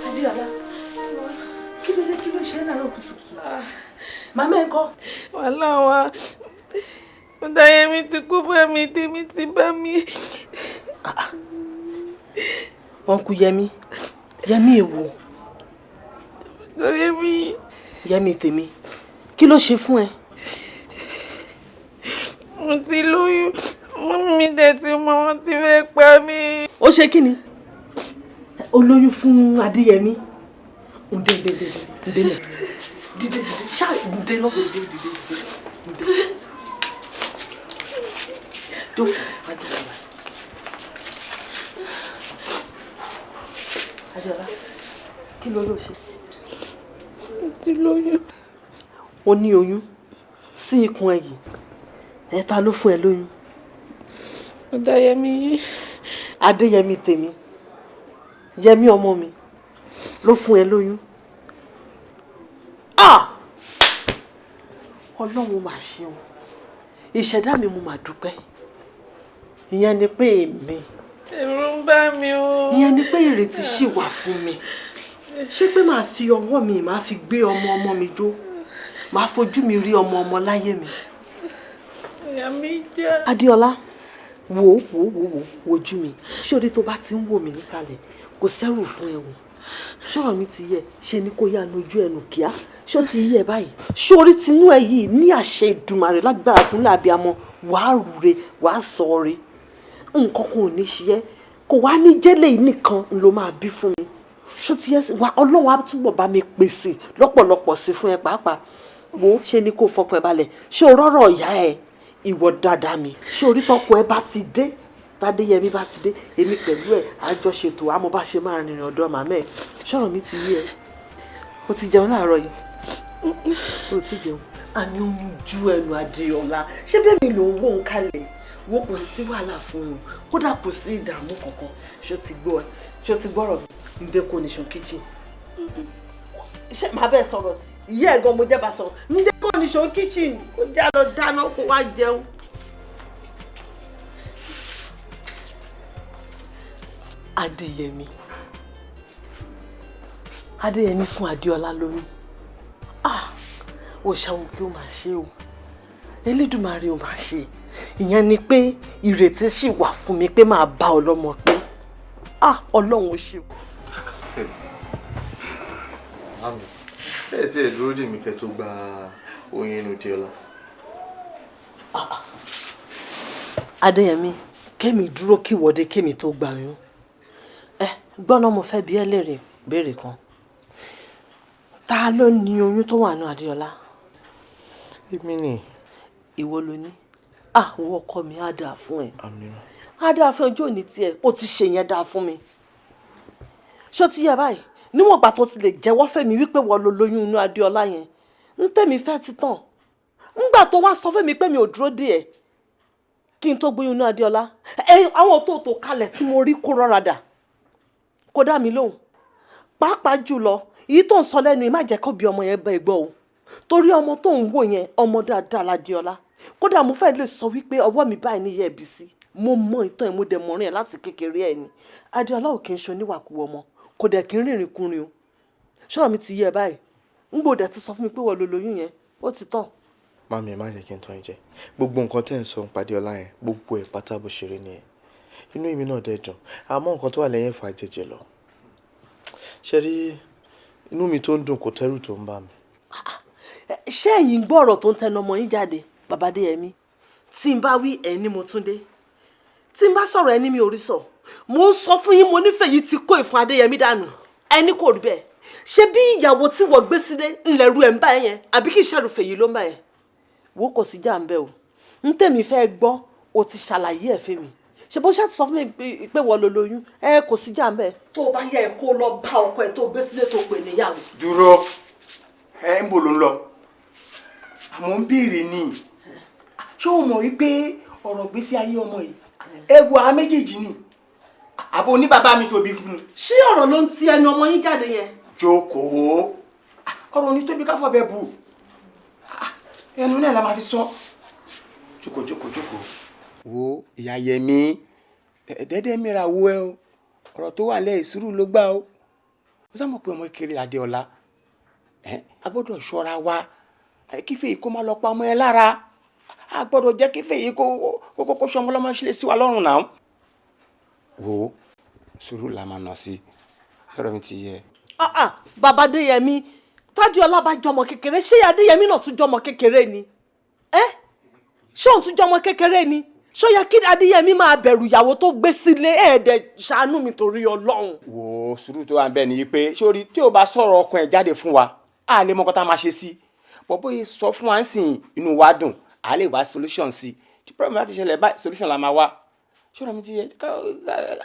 S1: Adéọlá, kí ló ṣe é láàárọ̀ kùtùkùtù? Màmá ẹ̀ kọ́.
S10: Wàhálà wa. Adeyemi ti kú bá mi, tèmi ti bá mi.
S1: Ọ̀nkú Yẹmí èwo? Yẹmí tèmi, kí ló ṣe fún ẹ?
S10: Mo ti lóyún, mi dẹ̀ ti mọ wọn ti fẹ́ pa mí.
S1: Ó ṣe kí ni? Ó lóyún fún Adéyẹmí? Ǹdẹ́ dídé ṣáà ǹdẹ́ lọ dídé. Adéọlá, kí ló ló ṣe?
S10: Mo ti lóyún.
S1: O ní oyún sí ikùn ẹ yìí. Ta ló fún ẹ lóyún?
S10: Adeyemi.
S1: Adéyẹmí tèmi, Yẹmí ọmọ mi ló fún ẹ lóyún. Ọlọ́run mà ṣeun, ìṣẹ̀dá mi mo mà dúpẹ́. Ìyẹn ni pé èmi.
S10: Ẹ̀rù ń bà mí o.
S1: Ìyẹn ni pé ìrètí ṣì wà fún mi. Ṣé pé màá fi ọwọ́ mi màá fi gbé ọmọ mi jó? Màá fojú mi rí ọmọ láyé mi.
S10: Ìyá mi jẹ́.
S1: Adéọlá, wojú mi. Ṣé orí tó bá ti ń wò mí níkàlẹ̀ kò sẹ́rù fún ẹ wò? Ṣọ́rọ̀ mi ti yẹ, ṣe ni kó yá nojú ẹnu kíá. Ṣó ti yẹ báyìí? Ṣé orí tinú ẹ yìí ní àṣẹ Ìdùmarè lágbára fún lábí amọ wàá rúre wàá sọre. Nǹkan kan ò ní ṣe ẹ́, kò wá ní jẹ́lẹ̀ yìí nìkan ló máa bí fún mi. Ṣó ti yẹ wá Ọlọ́run á túbọ̀ bá mi pèsè lọ́pọ̀lọpọ̀ sí fún ẹ pàápàá. Wo ṣe ni kó fọkàn ẹ balẹ̀. Ṣé o rọ́rọ̀ ìyá ẹ? Ìwọ dáadáa mi. Ṣé orí tọkọ ẹ bá ti dé? Tádéyẹmí bá ti dé, èmi pẹ̀lú ẹ̀ àjọṣètò àmọ́ bá ṣe máa rìnrìn ọ̀dọ̀ màmá ẹ̀. Ṣọ́rọ̀ mi ti yé ẹ. O ti jẹun láàárọ̀ yìí? O ti jẹun. Àmì oyún ju ẹnu Adéọlá. Ṣé bẹ́ẹ̀ mi ló ń wò ń kalẹ̀? Wo kò sí wàhálà fún un. Kódà kò sí ìdààmú kankan. Ṣó ti gbọ́ ẹ? Ṣó ti gbọ́rọ̀ mi? Ǹdẹ́ kò ní ṣan kíchìn. Ṣé màá bẹ́ẹ̀ sọ̀rọ̀ tí? Ìyá ẹ̀ gan mo jẹ́ bá sọ̀rọ̀. Ǹdẹ́ kò ní ṣan kíchìn. Kó já lọ dáná kó wá jẹun. Adéyẹmí fún Adéọlá lóyún. Ó ṣàwọn kí ó máa ṣe o. Elédùmarè ó máa ṣe. Ìyẹn ni pé ìrètí ṣì wà fún mi pé máa bá ọlọ́mọ pé. Ọlọ́run ó ṣe.
S2: Mami, ẹ tí ẹ dúró dè mí kẹ́ tó gba oyún inú Adéọlá.
S1: Adéyẹmí, kémi dúró kí wọ́dé kémi tó gba oyún. Gbọ́nà mo fẹ́ bi ẹ́ léèrè béèrè kan. Ta ló ní oyún tó wà ní Adéọlá?
S2: Èmi ni.
S1: Ìwọ ló ní? Wọ́n ọkọ mi á dáa fún ẹ. Á dáa fún ọjọ́ òní tiẹ̀, ó ti ṣe yẹn dáa fún mi. Ṣó ti yẹ báyìí? Níwọ̀n ìgbà tó ti lè jẹ́wọ́ fẹ́mi wípé wọ́n lo lóyún inú Adéọlá yẹn. Ń tẹ̀mí fẹ́ ti tàn. Ńgbà tó wá sọ fẹ́mi pé mi ò dúró dè ẹ́ kí n tó gbóyún inú Adéọlá. Àwọn tó kalẹ̀ tí mo rí kó rọra dà. Kó dá mi lóhùn. Pàápàá jùlọ èyí tó ń sọ lẹ́nu yìí má jẹ́ kó bí ọmọ yẹn bẹ́ gbọ́ o. Torí ọmọ tó ń wò yẹn ọmọ dáadáa l'Adéọlá. kódà mo fẹ́ lè sọ wípé ọwọ́ mi báyìí ní ìyá ẹ̀bí sí mo mọ ìtàn ìmúdẹ mọ́rin ẹ̀ láti kékeré ẹ̀ ni Adéọlá ò kí ń ṣe oníwàkuwọ̀ ọmọ kò dẹ̀ kí ń rìnrìn kúrin o ṣọ́rọ̀ mi ti yé ẹ báyìí ń gbòdẹ̀ ti sọ fún mi pé wọ́n lo lóyún yẹn ó ti tàn.
S2: Mami ẹ má jẹ́ kí n tán ẹ jẹ gbogbo nǹkan tẹ́ ń sọ ń padì ọlá yẹn gbogbo ẹ̀ pátá bó ṣeré nìyẹn inú èmi náà dẹ̀ dùn àmọ́ nǹkan tó wà lẹ́yìn fà jẹjẹ lọ ṣe rí inú mi tó ń dùn kò tẹ́rù tó ń bà mí.
S1: ṣé ẹ̀yin gbọ́ ọ̀rọ̀ tó ń tẹnu ọmọ yín jáde bàbá Adéyẹmí tí n bá wí ẹni mo tún dé tí n bá sọ̀rọ̀ ẹni mi ò rí sọ mo sọ fún yín mo nífẹ̀ẹ́ yìí ti kó ìfún Adéyẹmí dànù ẹni kò rí bẹ́ẹ̀ ṣé bí ìyàwó tí wọ́n gbé sílé ńlẹ̀ ru ẹ̀ ń bá yẹn àbí kì í ṣàrùfẹ́ yìí ló ń bá yẹn wo kò sí jà ń bẹ́ o ń tèmi fẹ́ gbọ́ o ti ṣàlàyé ẹ̀ fún mi ṣe bó ṣe ti sọ fún mi pé wọ́n lo lóyún kò sí jà ń bẹ́ tó o bá yẹ ẹ kó lọ bá ọkọ ẹ tó gbé sílé tó pè níyàwó.
S3: dúró ń bò ló ń lọ àmọ́ ń béèrè ni ṣé o mọ̀ wípé ọ̀rọ̀ gbésí ayé ọmọ yìí ewu àwọn méjèèjì ni àbò ní bàbá mi tóbi fún un.
S1: ṣé ọ̀rọ̀ ló ń ti ẹnu ọmọ yín jáde yẹn.
S3: jókòó ọ̀rọ̀ ní tóbi káfọ́ bẹ́ẹ̀ bù ẹnu náà la máa fi sọ jókòó. wo ìyá Yẹmí ẹ̀ẹ́dẹ́dẹ́ mìíràn wo ẹ o ọ̀rọ̀ tó wà lẹ́yìn sùúrù ló gbà o ó sá mọ̀ pé ọmọ kiri Adéọlá a gbọ́dọ̀ ṣọ́ra wa kífẹ́ yìí kó má lọ pa ọmọ ẹ lára a gbọ́dọ̀ jẹ́ kífẹ́ yìí kó ṣọmọ lọ́mọ ṣe lè sí wa lọ́rùn náà. wo sùúrù la máa nà sí sọ̀rọ̀ mi ti yẹ.
S1: bàbá Adéyẹmí Tádéọlá bá jọmọ kékeré ṣé Adéyẹmí náà tún jọmọ kékeré ni ṣé òun tún jọmọ kékeré ni ṣó yẹ kí Adéyẹmí máa bẹ̀rù ìyàwó tó gbé sílé ẹ̀ẹ́dẹ̀ ṣàánú mi torí Ọlọ́run.
S3: wo sùúrù tó wà ń bẹ nìyí pé sórí tí o bá sọ̀rọ̀ ọkàn ẹ̀ jáde fún wa a lè mọ nǹkan tá a máa ṣe sí bọ́bọ́ yìí sọ fún wa ń sìn inú wa dùn a lè wá solution sí tí problem láti ṣẹlẹ̀ báyìí solution la máa wá ṣọ́ra mi ti yẹ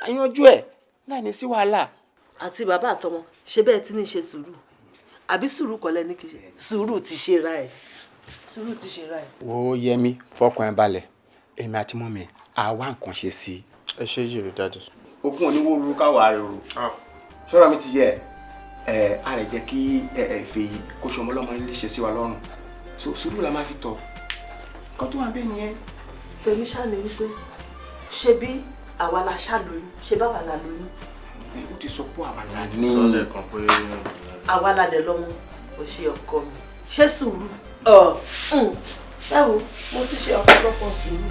S3: àyànjú ẹ̀ láì ní sí wàhálà.
S1: àti bàbá àtọmọ ṣe bẹ́ẹ̀ tí ní ṣe sùúrù àbí sùúrù kọ́lẹ́ ní kí ṣe sùúrù ti ṣe ra ẹ̀ sùúrù ti ṣe ra ẹ̀.
S3: wo Yẹmí fọkàn ẹ balẹ̀ èmi àti mọ́mi àwa nǹkan ṣe sí i.
S2: ẹ ṣe jèrè dájú.
S3: ogun oníwó ru káwa rẹ ru ṣọ́ra mi ti yẹ a lè jẹ́ kí ẹ̀fẹ̀ yìí kó ṣọmọ lọ́mọ ilé ṣe sí wa lọ́rùn so sùúrù la máa fi tọ̀ nǹkan tó wà bẹ́ẹ̀ nìyẹn.
S1: tèmi ṣáà ní wípé ṣe bí àwa la ṣàlóyún ṣe báwa la lóyún.
S3: ó ti sọ pé àwa la ní.
S2: sọ́lẹ̀ kan pé.
S1: àwa la dẹ̀ lọ́mọ kò ṣe ọkọ mi ṣé sùúrù ẹ wo mo ti ṣe ọ̀pọ̀lọpọ̀ sùúrù.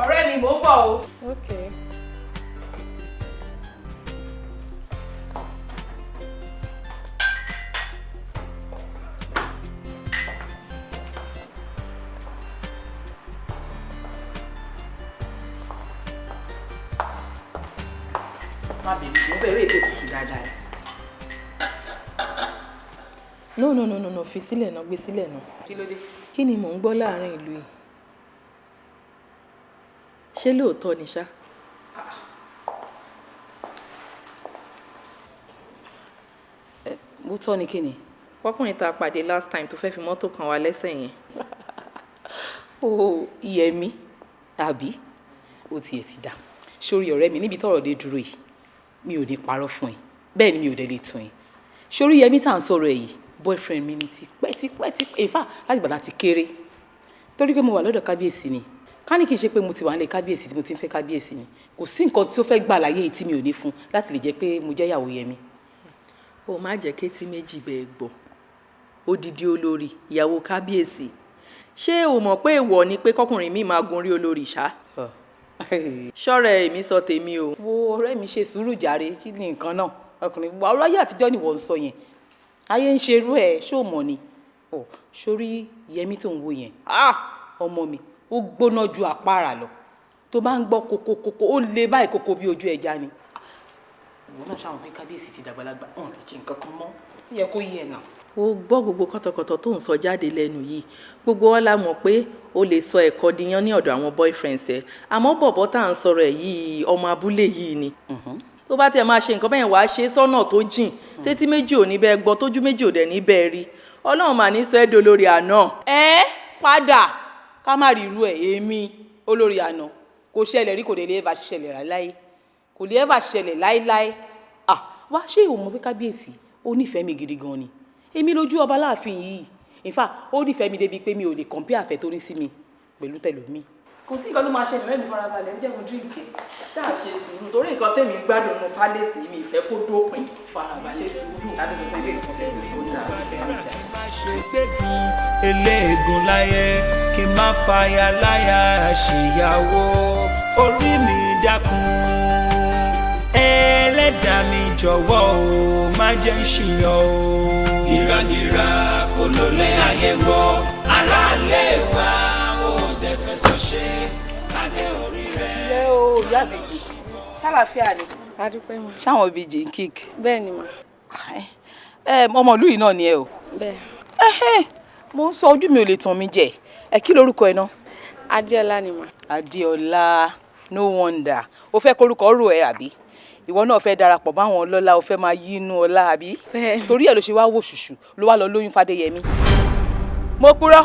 S9: ọ̀rẹ́ mi mò ń bọ̀ o.
S10: Okay.
S9: má bèbí mo fẹ́ wéèké tutù dáadáa.
S10: No, fi sílẹ̀ náà gbé sílẹ̀ náà.
S9: kí ló dé.
S10: Kí ni mò ń gbọ́ láàrin ìlú yìí? Ṣé lóòótọ́ ni ṣá?
S9: mo tọ́ ni kí ni.
S10: Pọ́kùnrin tá a pàdé last time tó fẹ́ fi mọ́tò kan wá lẹ́sẹ̀ yẹn. Ó Yẹmí àbí?
S9: ó tiẹ̀ ti dà sórí ọ̀rẹ́ mi níbi tọ́rọ̀ dé dúró yìí mi ò ní parọ́ fún ẹ bẹ́ẹ̀ ni mi ò dẹ̀ lè tún ẹ sórí Yẹmí tá à ń sọ̀rọ̀ ẹ̀ yìí boyfriend mi ni tipẹ́tipẹ́ èfà láti gbàdá ti kéré torí pé mo wà lọ́dọ̀ kábíyèsí ni ká ní kí n ṣe pé mo ti wà nílé kábíyèsí tí mo ti ń fẹ́ kábíyèsí ni kò sí nǹkan tí ó fẹ́ gbà láyé yìí tí mi ò ní fún láti lè jẹ́ pé mo jẹ́ ìyàwó Yẹmí.
S10: Ó má jẹ́ kétí méjì bẹ́ẹ̀ gbọ́ odidi olórí ìyàwó kábíyèsí ṣé o mọ̀ pé èèwọ̀ ni pé kọkùnrin mi máa gun orí olórí ṣá? Ṣọ́rẹ́ èmi sọ tèmi o.
S9: wo ọ̀rẹ́ mi ṣe sùúrù jàre kí ni nǹkan náà ọkùnrin wa ọ̀rọ̀ ayé àtijọ́ ni wọ́n ń sọ yẹn ayé ń ṣerú ẹ̀ ṣó mọ̀ ni sórí Yẹmí tó ń wo yẹn ọmọ mi ó gbóná ju àpárá lọ tó bá ń gbọ́ kókókókó ó lè báyìí kókó bí ojú ẹja ni. ìwọ náà ṣàwọn pé kábíyèsí ti dàgbàlagbà ọ̀hún lè ṣe nǹkan kan mọ́ ó yẹ kó yẹ náà.
S10: ó gbọ́ gbogbo kọ́tọ̀kọ́tọ̀ tó ń sọ jáde lẹ́nu yìí gbogbo wa la mọ̀ pé o lè sọ ẹ̀kọ́ diyán ní ọ̀dọ̀ àwọn boyfriends ẹ̀ àmọ́ bọ̀bọ̀ tá à ń sọ̀rọ̀ ẹ̀ yìí ọmọ abúlé yìí ni tó bá tiẹ̀ máa ṣe nǹkan bẹ́ẹ̀ wàá ṣe sọ́nà tó jìn tétí méjì ò ní bẹ́ẹ̀ gbọ́ tójú méjì ò dẹ̀ ní bẹ́ẹ̀ rí ọlọ́run mà ní sọ ẹ́ dolórí àná.
S9: Padà ká má rí irú ẹ̀ èmi olórí àná kò ṣẹlẹ̀ rí kò dé lè bá ṣẹlẹ̀ rà láyé kò lè ever ṣẹlẹ̀ láéláé. Wá ṣé o mọ̀ pé kábíyèsí ó nífẹ̀ẹ́ mi gidi gan ni èmi lójú ọba láàfin yìí in fact ó nífẹ̀ẹ́ mi débi pé mi ò lè compare àfẹ́ tó ní sí mi pẹ̀lú tẹ̀lómi. kò sí nǹkan tó máa ṣẹlẹ̀ lẹ́nu farabalẹ̀ ń jẹ́mu dírínkì ṣáà ṣe sùúrù torí nǹkan tẹ̀mí gbádùn nù pálẹ́sì mi ìfẹ́ kó dópin farabalẹ̀ sùúrù láti fẹ́ lè kọ́
S6: eléegun láyé kí n má fàyà láyà ṣèyàwó orí mi dákun ẹlẹ́dàá mi jọ̀wọ́ o má jẹ́ ń ṣìyàn o. gìràgìrà kò ló lé ayé wọ aráàlú wa ó dẹ̀ fẹsọ̀ ṣe adé orí rẹ̀.
S9: ilé o ìyá àbèjì ṣàlàfíà ni.
S10: adúpẹ́ mọ́.
S9: ṣáwọn ìbejì ń kíkì.
S10: bẹ́ẹ̀ ni mà.
S9: ọmọ ìlú yìí náà ni ẹ o.
S10: bẹ́ẹ̀.
S9: mo ń sọ ojú mi ò lè tàn mí jẹ ẹ kí lorúkọ ẹ náà.
S10: Adéọlá ni mà.
S9: Adéọlá no wonder o fẹ́ korúkọ rò ẹ àbí ìwọ náà fẹ́ darapọ̀ báwọn ọlọ́lá o fẹ́ máa yí inú ọlá àbí torí ẹ̀ ló ṣe wá wò ṣùṣù ló wá lọ lóyún fàdéyẹmí. mo purọ́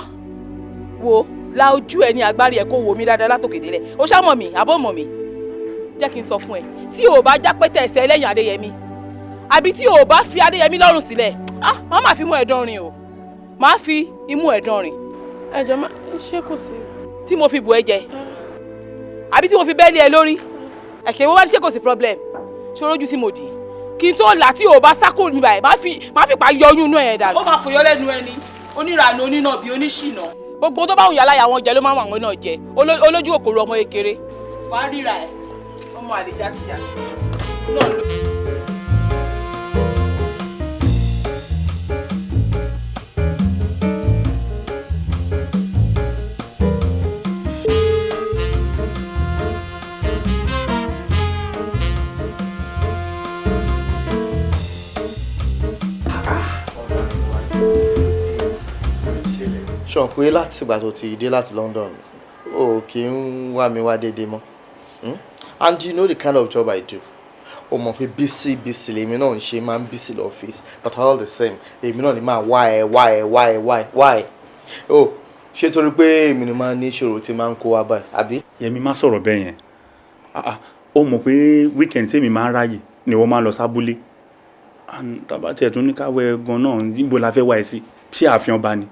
S9: wo la ojú ẹ ní agbárí ẹ kó wò mí dáadáa látòkè délẹ̀ o ṣá mọ̀ mí àbọ̀ mọ̀ mí jẹ́ kí n sọ fún ẹ tí o bá já pẹ́tẹ́ ẹsẹ̀ lẹ́yìn Adéyẹmí àbí tí o bá fi Adéyẹmí lọ́rùn sílẹ̀ má má fi mú ẹ̀dán rìn o má fi imú ẹ̀dán rìn.
S10: ẹjọ má ṣé kò sí.
S9: tí mo fi bù ẹ jẹ àbí tí mo fi bẹ́ẹ̀lì ẹ lórí ẹ̀kẹ́ wọ́n wá ṣé kò sí problem ṣorójú tí mo dì í kí n tó là tí o bá sákò níbà ẹ̀ má fi pa yọyún inú ẹ̀ dànù. ó máa fòyọ́ lẹ́nu ẹni onírànú onínàbí oníṣìnà gbogbo tó bá wù yàrá àwọn jẹ ló máa wà wọn náà jẹ olójú òkòrò ọmọ kékeré wàá ríra ẹ ọmọ àlejò àti àti náà ló.
S2: sọ pé láti ìgbà tó ti dé láti London o kì í wá mi wá déédéé mọ́ and you know the kind of job I do o mọ̀ pé busy lèmi náà ń ṣe máa ń busy lọ́fíìsì but all the same èmi náà ni máa why o ṣé torí pé èmi ni máa ní ìṣòro tí máa ń kó wa báyìí àbí.
S4: Yẹmi má sọ̀rọ̀ bẹ́ẹ̀ yẹn ó mọ̀ pé weekend tèmi máa ń ráyè ni wọ́n máa ń lọ sábúlé tàbá tiẹ̀ tún ní káwé gan náà níbo la fẹ́ wá ẹ sí ṣé ààfin ọba ni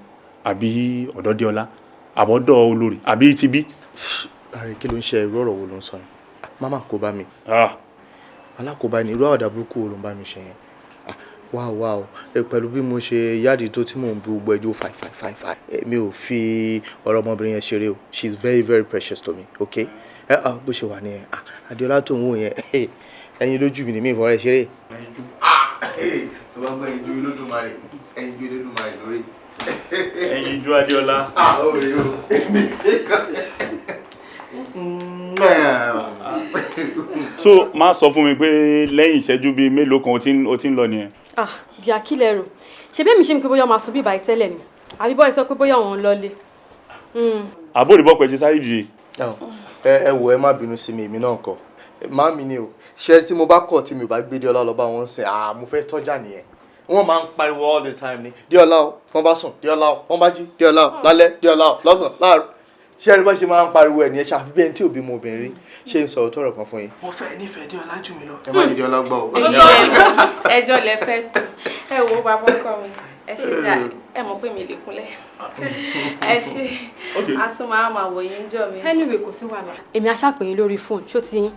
S4: àbí ọ̀dọ̀ Adéọlá àbọ̀dọ̀ olórí àbí tibí.
S2: ààrẹ kí ló ń ṣe irú ọ̀rọ̀ wo ló ń sọ yẹn máma kó bá mi alákòóbá ni irú àwàdà burúkú wo ló ń bá mi ṣe yẹn wá o pẹ̀lú bí mo ṣe yáàdì tó tí mò ń bu gbogbo ẹjọ́ fàì mi ò fi ọ̀rọ̀ ọmọbìnrin yẹn ṣeré o she is very very precious to me okay bó ṣe wà nìyẹn Adéọlá tó ń wò yẹn ẹyin lójú mi ni mi ìfọ̀rẹ́ ṣeré tó bá gbọ́ ẹyin ju Olódùmarè ẹyin ju Olódùmarè lórí.
S4: ẹyin ju Adéọlá.
S2: ó rí o.
S4: so má sọ fún mi pé lẹ́yìn ìṣẹ́jú bíi mélòó kan o ti ń lọ nìyẹn.
S11: di akílẹ̀ rò ṣe bẹ́ẹ̀ mi ṣe mi pé bóyá ọmọ àṣọ bíbá ìtẹ́lẹ̀ ni àbí bọ́ọ̀ sọ pé bóyá òun lọlé.
S4: àbórí bọ́pọ̀ ẹ ṣe sáré dìde.
S2: ẹ wò ẹ má bínú sí mi èmi náà kọ má mi ni o ṣe tí mo bá kọ̀ tí mi ò bá gbé Déọlá lọ bá wọn sìn mo fẹ́ tọ́jà nìyẹn wọ́n máa ń pariwo all the time ni Déọlá o wọ́n bá sùn Déọlá o wọ́n bá jí Déọlá o lálẹ́ Déọlá o lọ́sàn láàárọ̀ ṣé ẹni bá ṣe máa ń pariwo ẹ̀ nìyẹn ṣàfi bí ẹni tí ò bímọ obìnrin ṣé n sọ̀rọ̀ tọ̀rọ̀ kan fún yín. mo fẹ́ nífẹ̀ẹ́ Déọlá jù mí lọ. ẹ má ní Déọlá gbọ́ o.
S10: ẹjọ́ lẹ fẹ́ tó ẹ wo bàbá ọkọ mi ẹ ṣe dá ẹ mọ̀ pé mi lè kúnlẹ̀ ẹ ṣe a tún máa wò yín jọ mi.
S11: anyway kò sí wàhálà èmi á ṣàpèyìn lórí fóònù ṣó ti yín.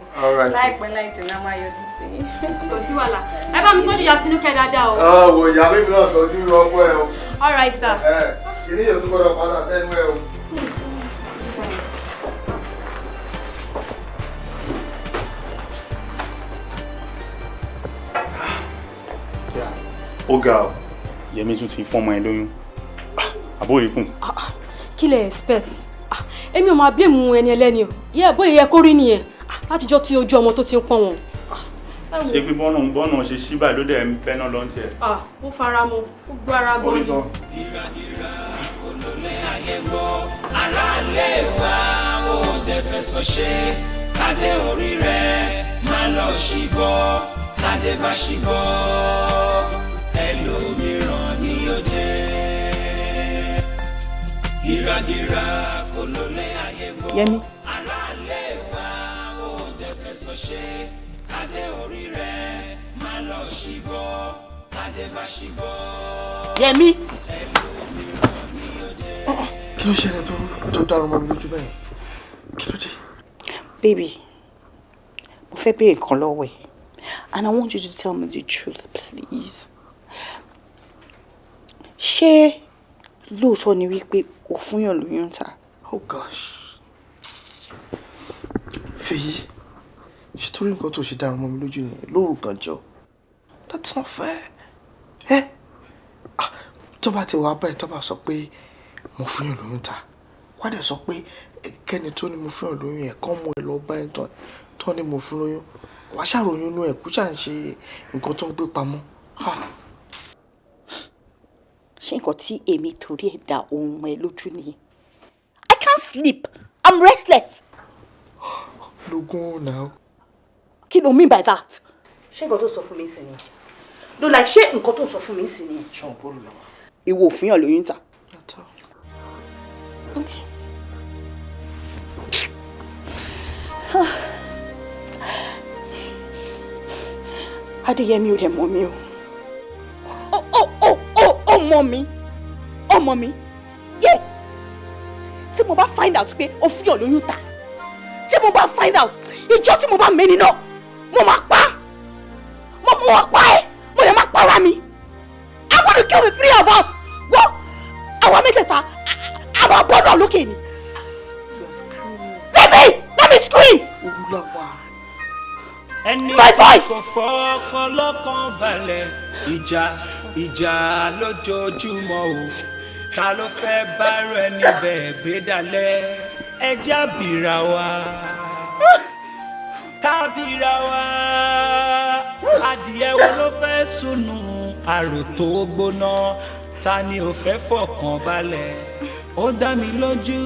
S10: láìpẹ́ láì jìnnà máa yọjú sí yín.
S11: kò sí wàhálà ẹ bá mi tọ́jú ìyá Tinúkẹ́ dáadáa o.
S2: wò ìyá mi náà tọ́jú ọkọ ẹ o.
S11: all right sir.
S2: kìnìún yóò tún gbọ́dọ̀ padà sẹ́nu ẹ o.
S4: ó ga ọ Yẹmi tún ti fọmọ ẹ lóyún àbórí kùn.
S11: kí lẹ expect èmi ò máa blame ẹni ẹlẹ́ni o yẹ bóyá yẹ kó rí nìyẹn látijọ́ tí ojú ọmọ tó ti ń pọ́n wọn.
S4: ṣé pé bọ́nà ṣe ṣí báyìí ló dẹ̀ ń bẹ́ náà lọ́n tiẹ̀.
S11: ó fara mọ́ ó gbọ́ ara gan ni.
S6: gíragíra olólè ayé wọ aráàlú wa ó dẹ̀ fẹsọ̀ ṣe kádé orí rẹ̀ má lọ ṣìbọ̀ kádé bá ṣìbọ̀ ẹlòmíràn ní òde. gíragíra olólè ayé wọ
S9: Yẹmi.
S6: aráàlú wa ó dẹ̀ fẹsọ̀ ṣe. tàdé orí rẹ̀ má lọ ṣìbọ̀ tàdé bá ṣìbọ̀.
S7: Yẹmi.
S2: Kí ló ṣẹlẹ̀ tó dárò mọ́ mi lójú bẹ́ẹ̀? Kí ló dé?
S7: Baby, mo fẹ́ béèrè nǹkan lọ́wọ́ ẹ, and I want you to tell me the truth, please. Ṣé lóòótọ́ ni wípé o fúnyàn lóyún ta?
S2: Oh gosh. Fèyí, ṣé torí nǹkan tó ṣe dárò mọ́ mi lójú nìyẹn lóru gànjọ́? That's not fair. Tó bá ti wá báyìí tó bá sọ pé mo fúnyàn lóyún ta, wá dẹ̀ sọ pé kẹ́ni tó ní mo fúnyàn lóyún ẹ̀ kọ́ mọ ẹ lọ bá ẹ̀ tó ní mo fún lóyún, wàá ṣàròyìn inú ẹ̀ kú ṣà ń ṣe nǹkan tó ń gbé pamọ́.
S7: Ṣé nǹkan tí èmi torí ẹ̀ dá ohun ẹ lójú nìyẹn? I can't sleep. I'm restless.
S2: Logun now.
S7: Kí ló mean by that? Ṣé nǹkan tó sọ fún mi sí ni? No, like ṣé nǹkan tó sọ fún mi sí ni?
S2: Ṣé ọ̀pọ̀ lọ?
S7: Ìwọ fúnyàn lóyún ta. Okay. Adeyemi ò dẹ̀ mọ̀ mi o. Ọmọ mi. Yeah. Tí mo bá find out pé o fúnyàn lóyún ta. Tí mo bá find out, ìjọ́ tí mo bá mẹ́ni náà, mo máa pa. Mo máa pa ẹ́. Mo lè máa para mi. I'm going to kill the three of us. Wọ́n, àwa mẹ́tẹ̀ẹ̀ta, àwa bọ́dọ̀ lókè ni.
S2: You're screaming.
S7: Baby, let me scream.
S2: Olúlawa.
S6: Ẹni
S7: My
S6: tí
S7: voice.
S6: kò fọkàn lọ́kàn balẹ̀ ìjà lójoojúmọ́ o ta ló fẹ́ bárò ẹni bẹ́ẹ̀ gbé dalẹ̀ ẹja bìrà wa kábìrà wa adìẹ wo ló fẹ́ sùnù àrò tó gbóná ta ni ò fẹ́ fọkàn balẹ̀ ó dá mi lójú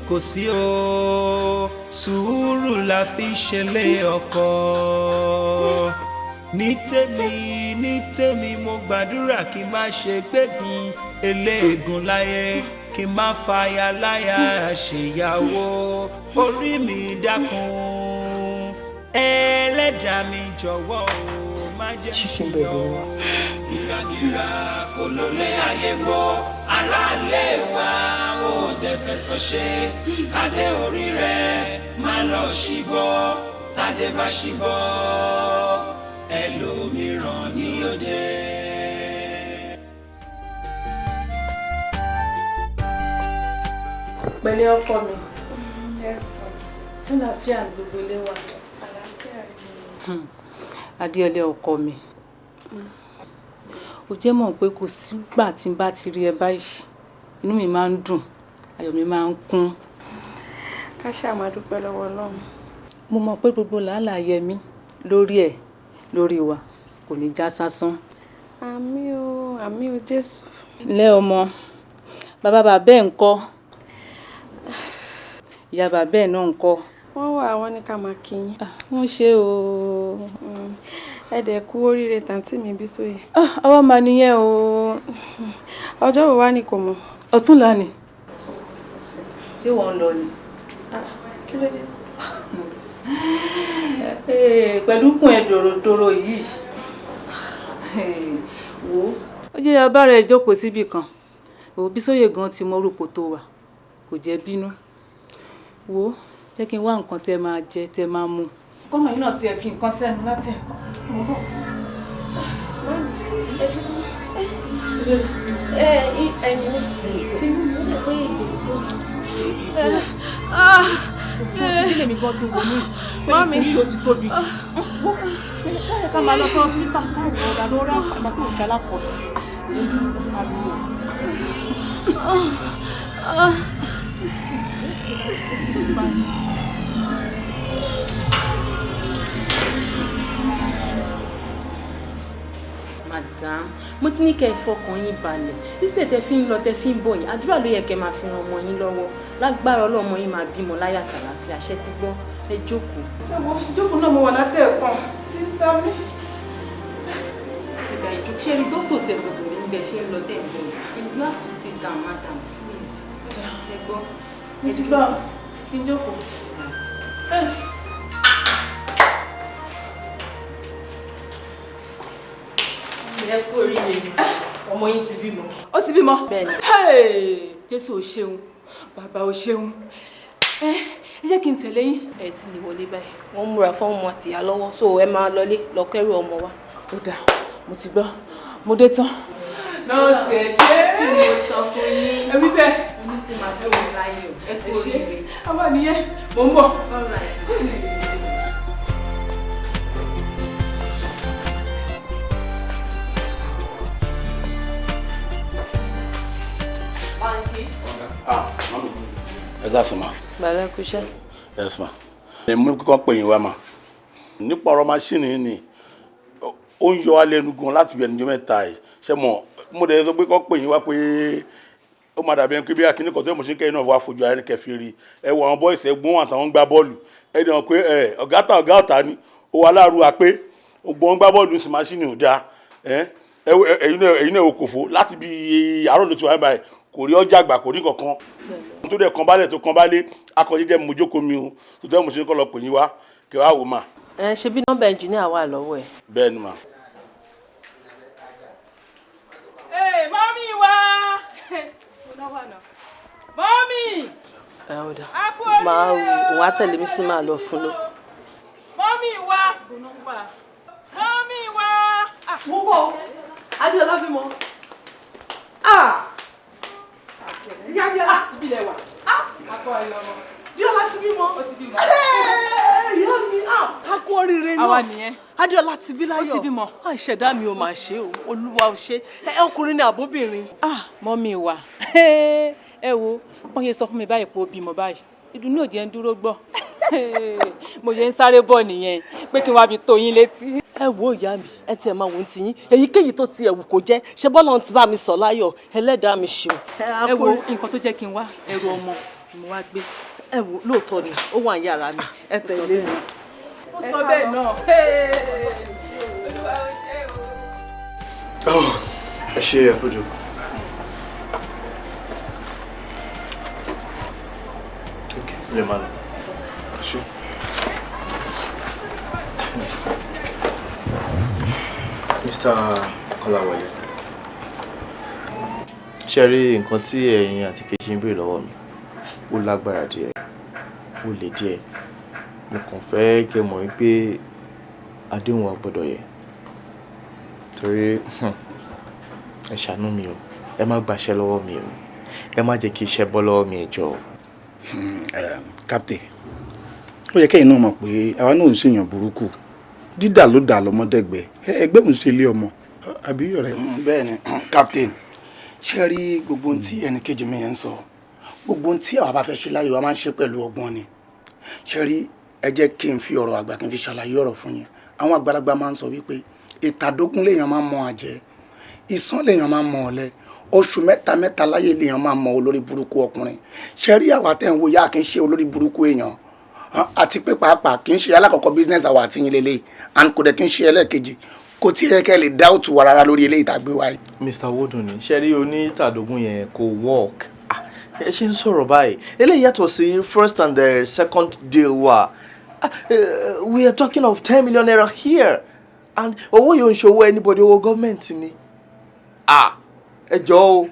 S6: kò sí o sùúrù la fi ṣẹlẹ̀ ọkọ ní tèmi mo gbàdúrà kí n má ṣe gbégun eléegun láyé kí n má fàyà láyà ṣèyàwó orí mi dákun ẹlẹ́dàá mi jọ̀wọ́ o má jẹ́ ṣìyọ́ gírágírá kò ló lé ayé mọ́ aráàlé wa ó dẹ̀ fẹsọ̀ ṣe kádé orí rẹ̀ má lọ ṣìbọ̀ tádé bá ṣìbọ̀ ẹlòmíràn ní òde.
S10: Pẹ̀lẹ́ ọkọ mi. Ṣé àlàáfíà gbogbo ilé wa? Adéọlá ọkọ mi. Ó jẹ́ mọ̀ pé kò sígbà tí n bá ti rí ẹ báyìí. Inú mi máa ń dùn, ayọ̀ mi máa ń kún.
S11: Ká ṣáà máa dúpẹ́ lọ́wọ́ Ọlọ́run.
S10: Mo mọ̀ pé gbogbo làálàá Yẹmí lórí ẹ̀ lórí wa kò ní já sásán.
S11: Àmín o Jésù.
S10: Lẹ́ ọmọ, bàbá ẹ̀ ńkọ́? Ìyá bàbá ẹ̀ náà ńkọ́?
S11: Wọ́n wà wọ́n ní ká máa kí yín.
S10: Wọ́n ṣe o.
S11: Ẹ dẹ̀ kú oríire tàǹtí mi Bísóyè.
S10: Àwa máa nìyẹn o.
S11: Ọjọ́ wo wá ni kò mọ̀?
S10: Ọ̀túnla ni. Ṣé wọ́n ń lọ ni?
S11: Kí ló dé?
S10: Pẹ̀lú kùn ẹ̀ dòròdòrò yìí. Wo ó jẹ́ yaba rẹ̀ jókòó síbì kan. Bísóyè gan ti mọ orúkọ tó wà. Kò jẹ́ bínú. Wo jẹ́ kí n wá nǹkan tẹ́ máa jẹ tẹ́ máa mu. Kọ́mọ yìí náà tiẹ̀ fi nǹkan sẹ́nu látẹ̀kọ́.
S11: Mami,
S10: ó ti tóbi jù. Ká máa lọ sí hospital sáà ìrọ̀lá lórí àpàmà tó ń ṣalápọ̀. Madam, mo ti ní kẹ́ ẹ fọkàn yín balẹ̀. Instead tẹ́ fi ń lọ tẹ́ fi ń bọ̀ yìí, àdúrà ló yẹ kẹ́ máa fi ran ọmọ yín lọ́wọ́. Lágbára Ọlọ́mọ yín máa bímọ láyọ̀ àtàlàfíà, ṣé ti gbọ́? Ẹ jókòó. Ẹ wo ìjókòó náà mo wà látẹ̀ẹ̀kan. Títà mi. Ìgbà ìjókòó ṣe rí dókítà tẹ̀ gbogbo mi níbẹ̀ ṣe ń lọ tẹ̀ mí. You have to sit down, madam, please. Ṣé gbọ́? Ẹ ti gbọ́. Kí n jókòó.
S11: ẹ kú oríire ọmọ yín ti bímọ.
S5: Ó ti bímọ?
S11: Bẹ́ẹ̀ni.
S5: Jésù ò ṣeun, bàbá ò ṣeun. Ẹ jẹ́ kí n tẹ̀lé yín.
S11: Ẹ ti lè wọlé báyìí. Wọ́n múra fún ọmọ àtìyá lọ́wọ́, so ẹ máa lọlé lọ kẹ́rù ọmọ wa.
S5: Ó dáa, mo ti gbọ́, mo dé tán. Nọ́ọ̀sì ẹ ṣé.
S11: Kí ni mo sọ fún yín?
S5: Ẹ wí bẹ́ẹ̀.
S11: Mo ní kó máa bẹ̀ wọ́n láyé o. Ẹ kú oríire.
S5: Àwa nìyẹn, mò ń bọ̀.
S12: Ẹ gáàsì ma.
S11: Bàbá kúṣẹ́.
S12: Yes ma. Mo kọ́kọ́ pè yín wá ma. Nípa ọ̀rọ̀ máṣíìnì yìí ni ó ń yọ wá lẹ́nu gan láti bí ẹnìjọ́ mẹ́ta yìí. Ṣé mo dẹ̀ sọ pé kọ́ pè yín wá pé ó máa dàbí ẹni pé bí akíní kan tó yẹ mo ṣe ń kẹ́yìn náà wá fojú ara kẹfì rí. Ẹ wọ àwọn bọ́ìsì ẹgbọ́n àtàwọn ń gbá bọ́ọ̀lù. Ẹ dẹ̀ wọ́n pé ọ̀gá ọ̀tá ni ó wà láàrú wa pé ògbọ́n ń gbá bọ́ọ̀lù sí máṣíìnì ò dáa. Ẹ̀yin náà ò kòfó láti bí àárọ̀ ló ti wáyé báyìí kò rí ọjà àgbà kò rí kankan tó dẹ̀ kan balẹ̀ tó kan balẹ̀ akọ̀jẹ́jẹ́ mojókòó mi o tó tẹ́ mo ṣe ń kọ́ lọ pè yín wá kí wàá wò mà.
S1: Ẹ ṣe bí nọ́mbà ẹnjìníà wà lọ́wọ́ ẹ̀.
S12: bẹ́ẹ̀ ni mà.
S5: Mọ́mí wa. Mọ́mí.
S1: Ẹ ò dà máa òun á tẹ̀lé mi sí máa lọ fún ló.
S5: Mọ́mí wa. Mọ́mí wa.
S1: Mo bọ̀ Adéọlá bímọ. Ìyá Adéọlá
S5: Ìbílẹ̀ wà. Akọ ẹ lọ́mọ.
S1: Adéọlá ti bímọ.
S5: Ó ti bímọ.
S1: Ìyá mi a kú oríire náà.
S5: Àwa nìyẹn.
S1: Adéọlá ti bí láyọ̀.
S5: Ó ti bímọ.
S1: Ìṣẹ̀dá mi ò máa ṣe o, Olúwa ò ṣe. Ọkùnrin ni àbóbìnrin.
S5: Mọ́mí wa. Ẹ wo, wọ́n yẹ sọ fún mi báyìí pé ó bímọ báyìí. Ìdùnnú ò jẹ́ ń dúró gbọ́. Mo yẹ ń sáré bọ̀ nìyẹn pé kí n wá fi tó yín létí.
S1: Ẹ wo ìyá mi, ẹ tiẹ̀ máa wò ó ti yín. Èyíkéyìí tó ti ẹ̀wù kò jẹ́, ṣe bọ́lá ti bá mi sọ láyọ̀, ẹlẹ́dàá mi ṣeun.
S5: Ẹ wo nǹkan tó jẹ́ kí n wá ẹrù ọmọ mo wá gbé.
S1: Ẹ wo lóòótọ́ ni, ó wà ní yàrá mi, ẹ tẹ̀lé mi.
S5: Ó sọ bẹ́ẹ̀ náà.
S2: Ẹ ṣe ẹ̀fọ́jú. Lè máa lọ. Ṣé. Mr. Kọ́láwọlé. Ṣé rí nǹkan tí ẹ̀yin àti kejì ń béèrè lọ́wọ́ mi? Ó lágbára díẹ̀, ó le díẹ̀. Mo kàn fẹ́ kẹ́ mọ̀ wípé àdéhùn wa gbọ́dọ̀ yẹ. Torí ẹ ṣàánú mi o, ẹ má gbaṣẹ́ lọ́wọ́ mi o, ẹ má jẹ́ kí iṣẹ́ bọ́ lọ́wọ́ mi ẹ jọ̀ọ́.
S12: Captain, ó yẹ kẹ́yìn náà mọ̀ pé àwa náà ń ṣèyàn burúkú dídà ló dà lọ́mọdẹ́gbẹ́ ẹgbẹ́ òun ṣe ilé ọmọ àbí ọ̀rẹ́. Bẹ́ẹ̀ ni Captain, ṣe rí gbogbo ohun tí ẹnì kejì mi yẹn ń sọ gbogbo ohun tí àwa bá fẹ́ ṣe láyé wa máa ń ṣe pẹ̀lú ọgbọ́n ni. Ṣe rí ẹ jẹ́ kí n fi ọ̀rọ̀ àgbà kí n fi ṣàlàyé ọ̀rọ̀ fún yín. Àwọn àgbàlagbà máa ń sọ wípé ìtàdógún lèèyàn máa ń mọ àjẹ́, ìsán lèèyàn máa ń mọ ọ̀lẹ, oṣù mẹ́ta mẹ́ta láyé lèèyàn máa ń mọ olórí burúkú ọkùnrin. Ṣe rí àwa tẹ́ ń wo yá kí n ṣe olórí burúkú èèyàn àti pé pàápàá kì í ṣe alákọ̀ọ́kọ́ business àwa àti yín lélẹ̀ and kò dẹ̀ kí n ṣe ẹlẹ́ẹ̀kejì kò tí ẹ kẹ́ lè dá òtù wa rárá lórí eléyìí tàgbé wa.
S2: Mr. Wodun ni ṣe rí onítàdógún yẹn kò work. Ẹ ṣe ń sọ̀rọ̀ báyìí eléyìí yàtọ̀ sí first and the second deal wa. We are talking of 10 million naira here and owó yóò ń ṣòwò anybody owó gọ́ọ̀mẹ̀ntì ni. Ẹ jọ̀ọ́ o.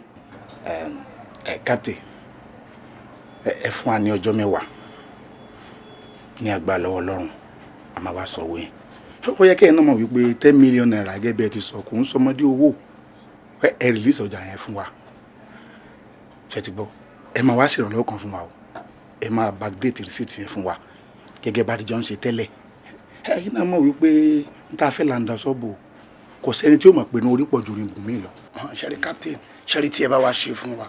S12: Captain, ẹ fún wa ní ọjọ́ mẹ́wàá ní agbá lọ́wọ́ Ọlọ́run a máa wá sọ owó yẹn. Ó yẹ kẹ́yìn náà mọ̀ wípé 10 million naira gẹ́gẹ́ bí ẹ ti sọ kò ń sọmọdé owó ẹ release ọjà yẹn fún wa. Ṣé ti gbọ́ ẹ máa wá ṣèrànlọ́wọ́ kan fún wa o ẹ máa backdate receipt yẹn fún wa gẹ́gẹ́ bá dijọ́ ń ṣe tẹ́lẹ̀. Ẹ̀yin náà mọ̀ wípé n ta fẹ́ là ń da sọ́bù kò sẹ́ni tí ó mọ̀ pé ní orí pọ̀ ju ringun mi lọ. Ṣẹ́rí Captain, ṣẹ́rí tí ẹ bá wá ṣe fún wa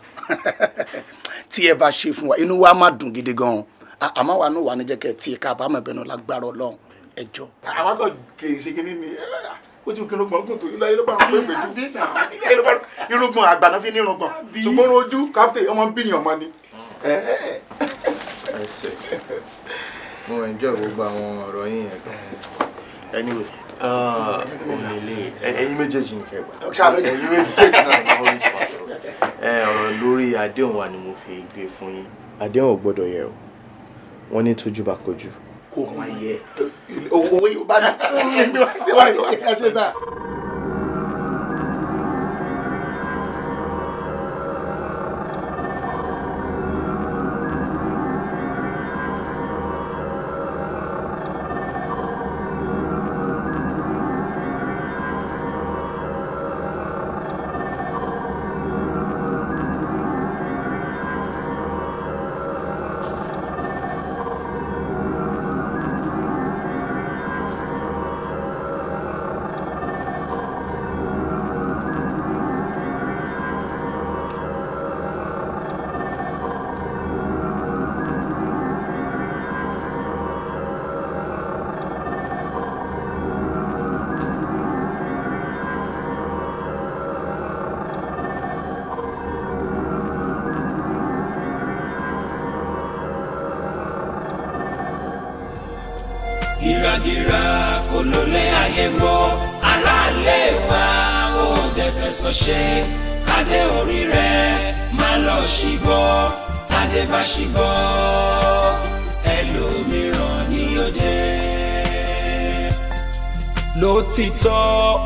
S12: tí ẹ bá ṣe fún wa inú wa máa dùn gidi gan-an àmọ́ wa náà wà ní jẹ́kẹ́ tí ká bá mọ̀ bẹ́ẹ̀ lágbára Ọlọ́run ẹ jọ̀ọ́. Àwọn kan kì í ṣe kínní ni ó ti kínú gbọ̀ngàn tó ilé ayé ló bá rún pé gbèjú bí irúgbọ̀n àgbàná fi ní irúgbọ̀n ṣùgbọ́n ojú Captain ọmọ bíyàn ọmọ ni.
S2: Mo enjoy gbogbo àwọn ọ̀rọ̀ yín yẹn gan. Anyway, onílé ẹ̀yin méjèèjì ní kẹgbà. Ẹ̀yin méjèèjì náà ní always possible. Ọ̀rọ̀ lórí àdéhùn wa ni mo fi gbé fún yín. Àdéhùn ò gbọ́dọ̀ yẹ̀ o. Wọ́n ní tójú bá kojú.
S12: Kò máa yẹ owó yóò bá dà.
S6: gìràgìrà kò lólé ayé mọ́ aráàlé wa ó dẹ̀ fẹ̀sọ̀ ṣe kádé orí rẹ̀ má lọ ṣìbọ̀ tádé bá ṣìbọ̀ ẹlòmíràn ní òde. lótìtọ́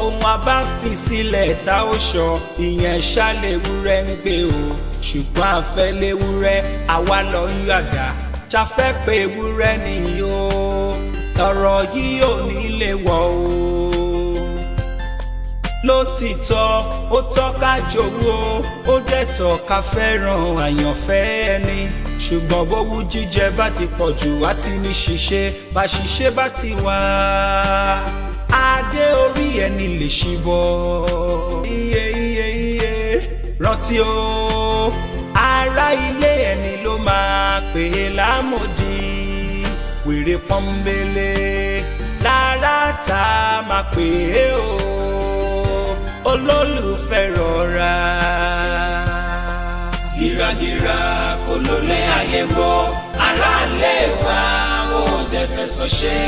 S6: ohun abáfi sílẹ̀ tá ó sọ ìyẹn ṣàlèwúrẹ́ ń gbé o ṣùgbọ́n àfẹ́léwúrẹ́ àwa lọ ń yàgà ṣàfẹ́ pé ewúrẹ́ nìyí o ọ̀rọ̀ yìí ò ní lè wọ̀ o. lótìtọ́ ó tọ́ ká jowó ó dẹ̀ tọ́ ká fẹ́ràn àyànfẹ́ ẹni ṣùgbọ́n bówú jíjẹ bá ti pọ̀ jù á ti ní ṣìṣe bá ṣìṣe bá ti wà adé orí ẹni lè ṣìbọ̀ iye rántí o ará ilé ẹni ló máa pè é lámòdì wèrè pọ́nbélé lára tá a máa pè é o olólùfẹ́ rọra. gìràgìrà kò lólé ayé mọ́ aráàlé wa ó dẹ̀ fẹ̀sọ̀ ṣe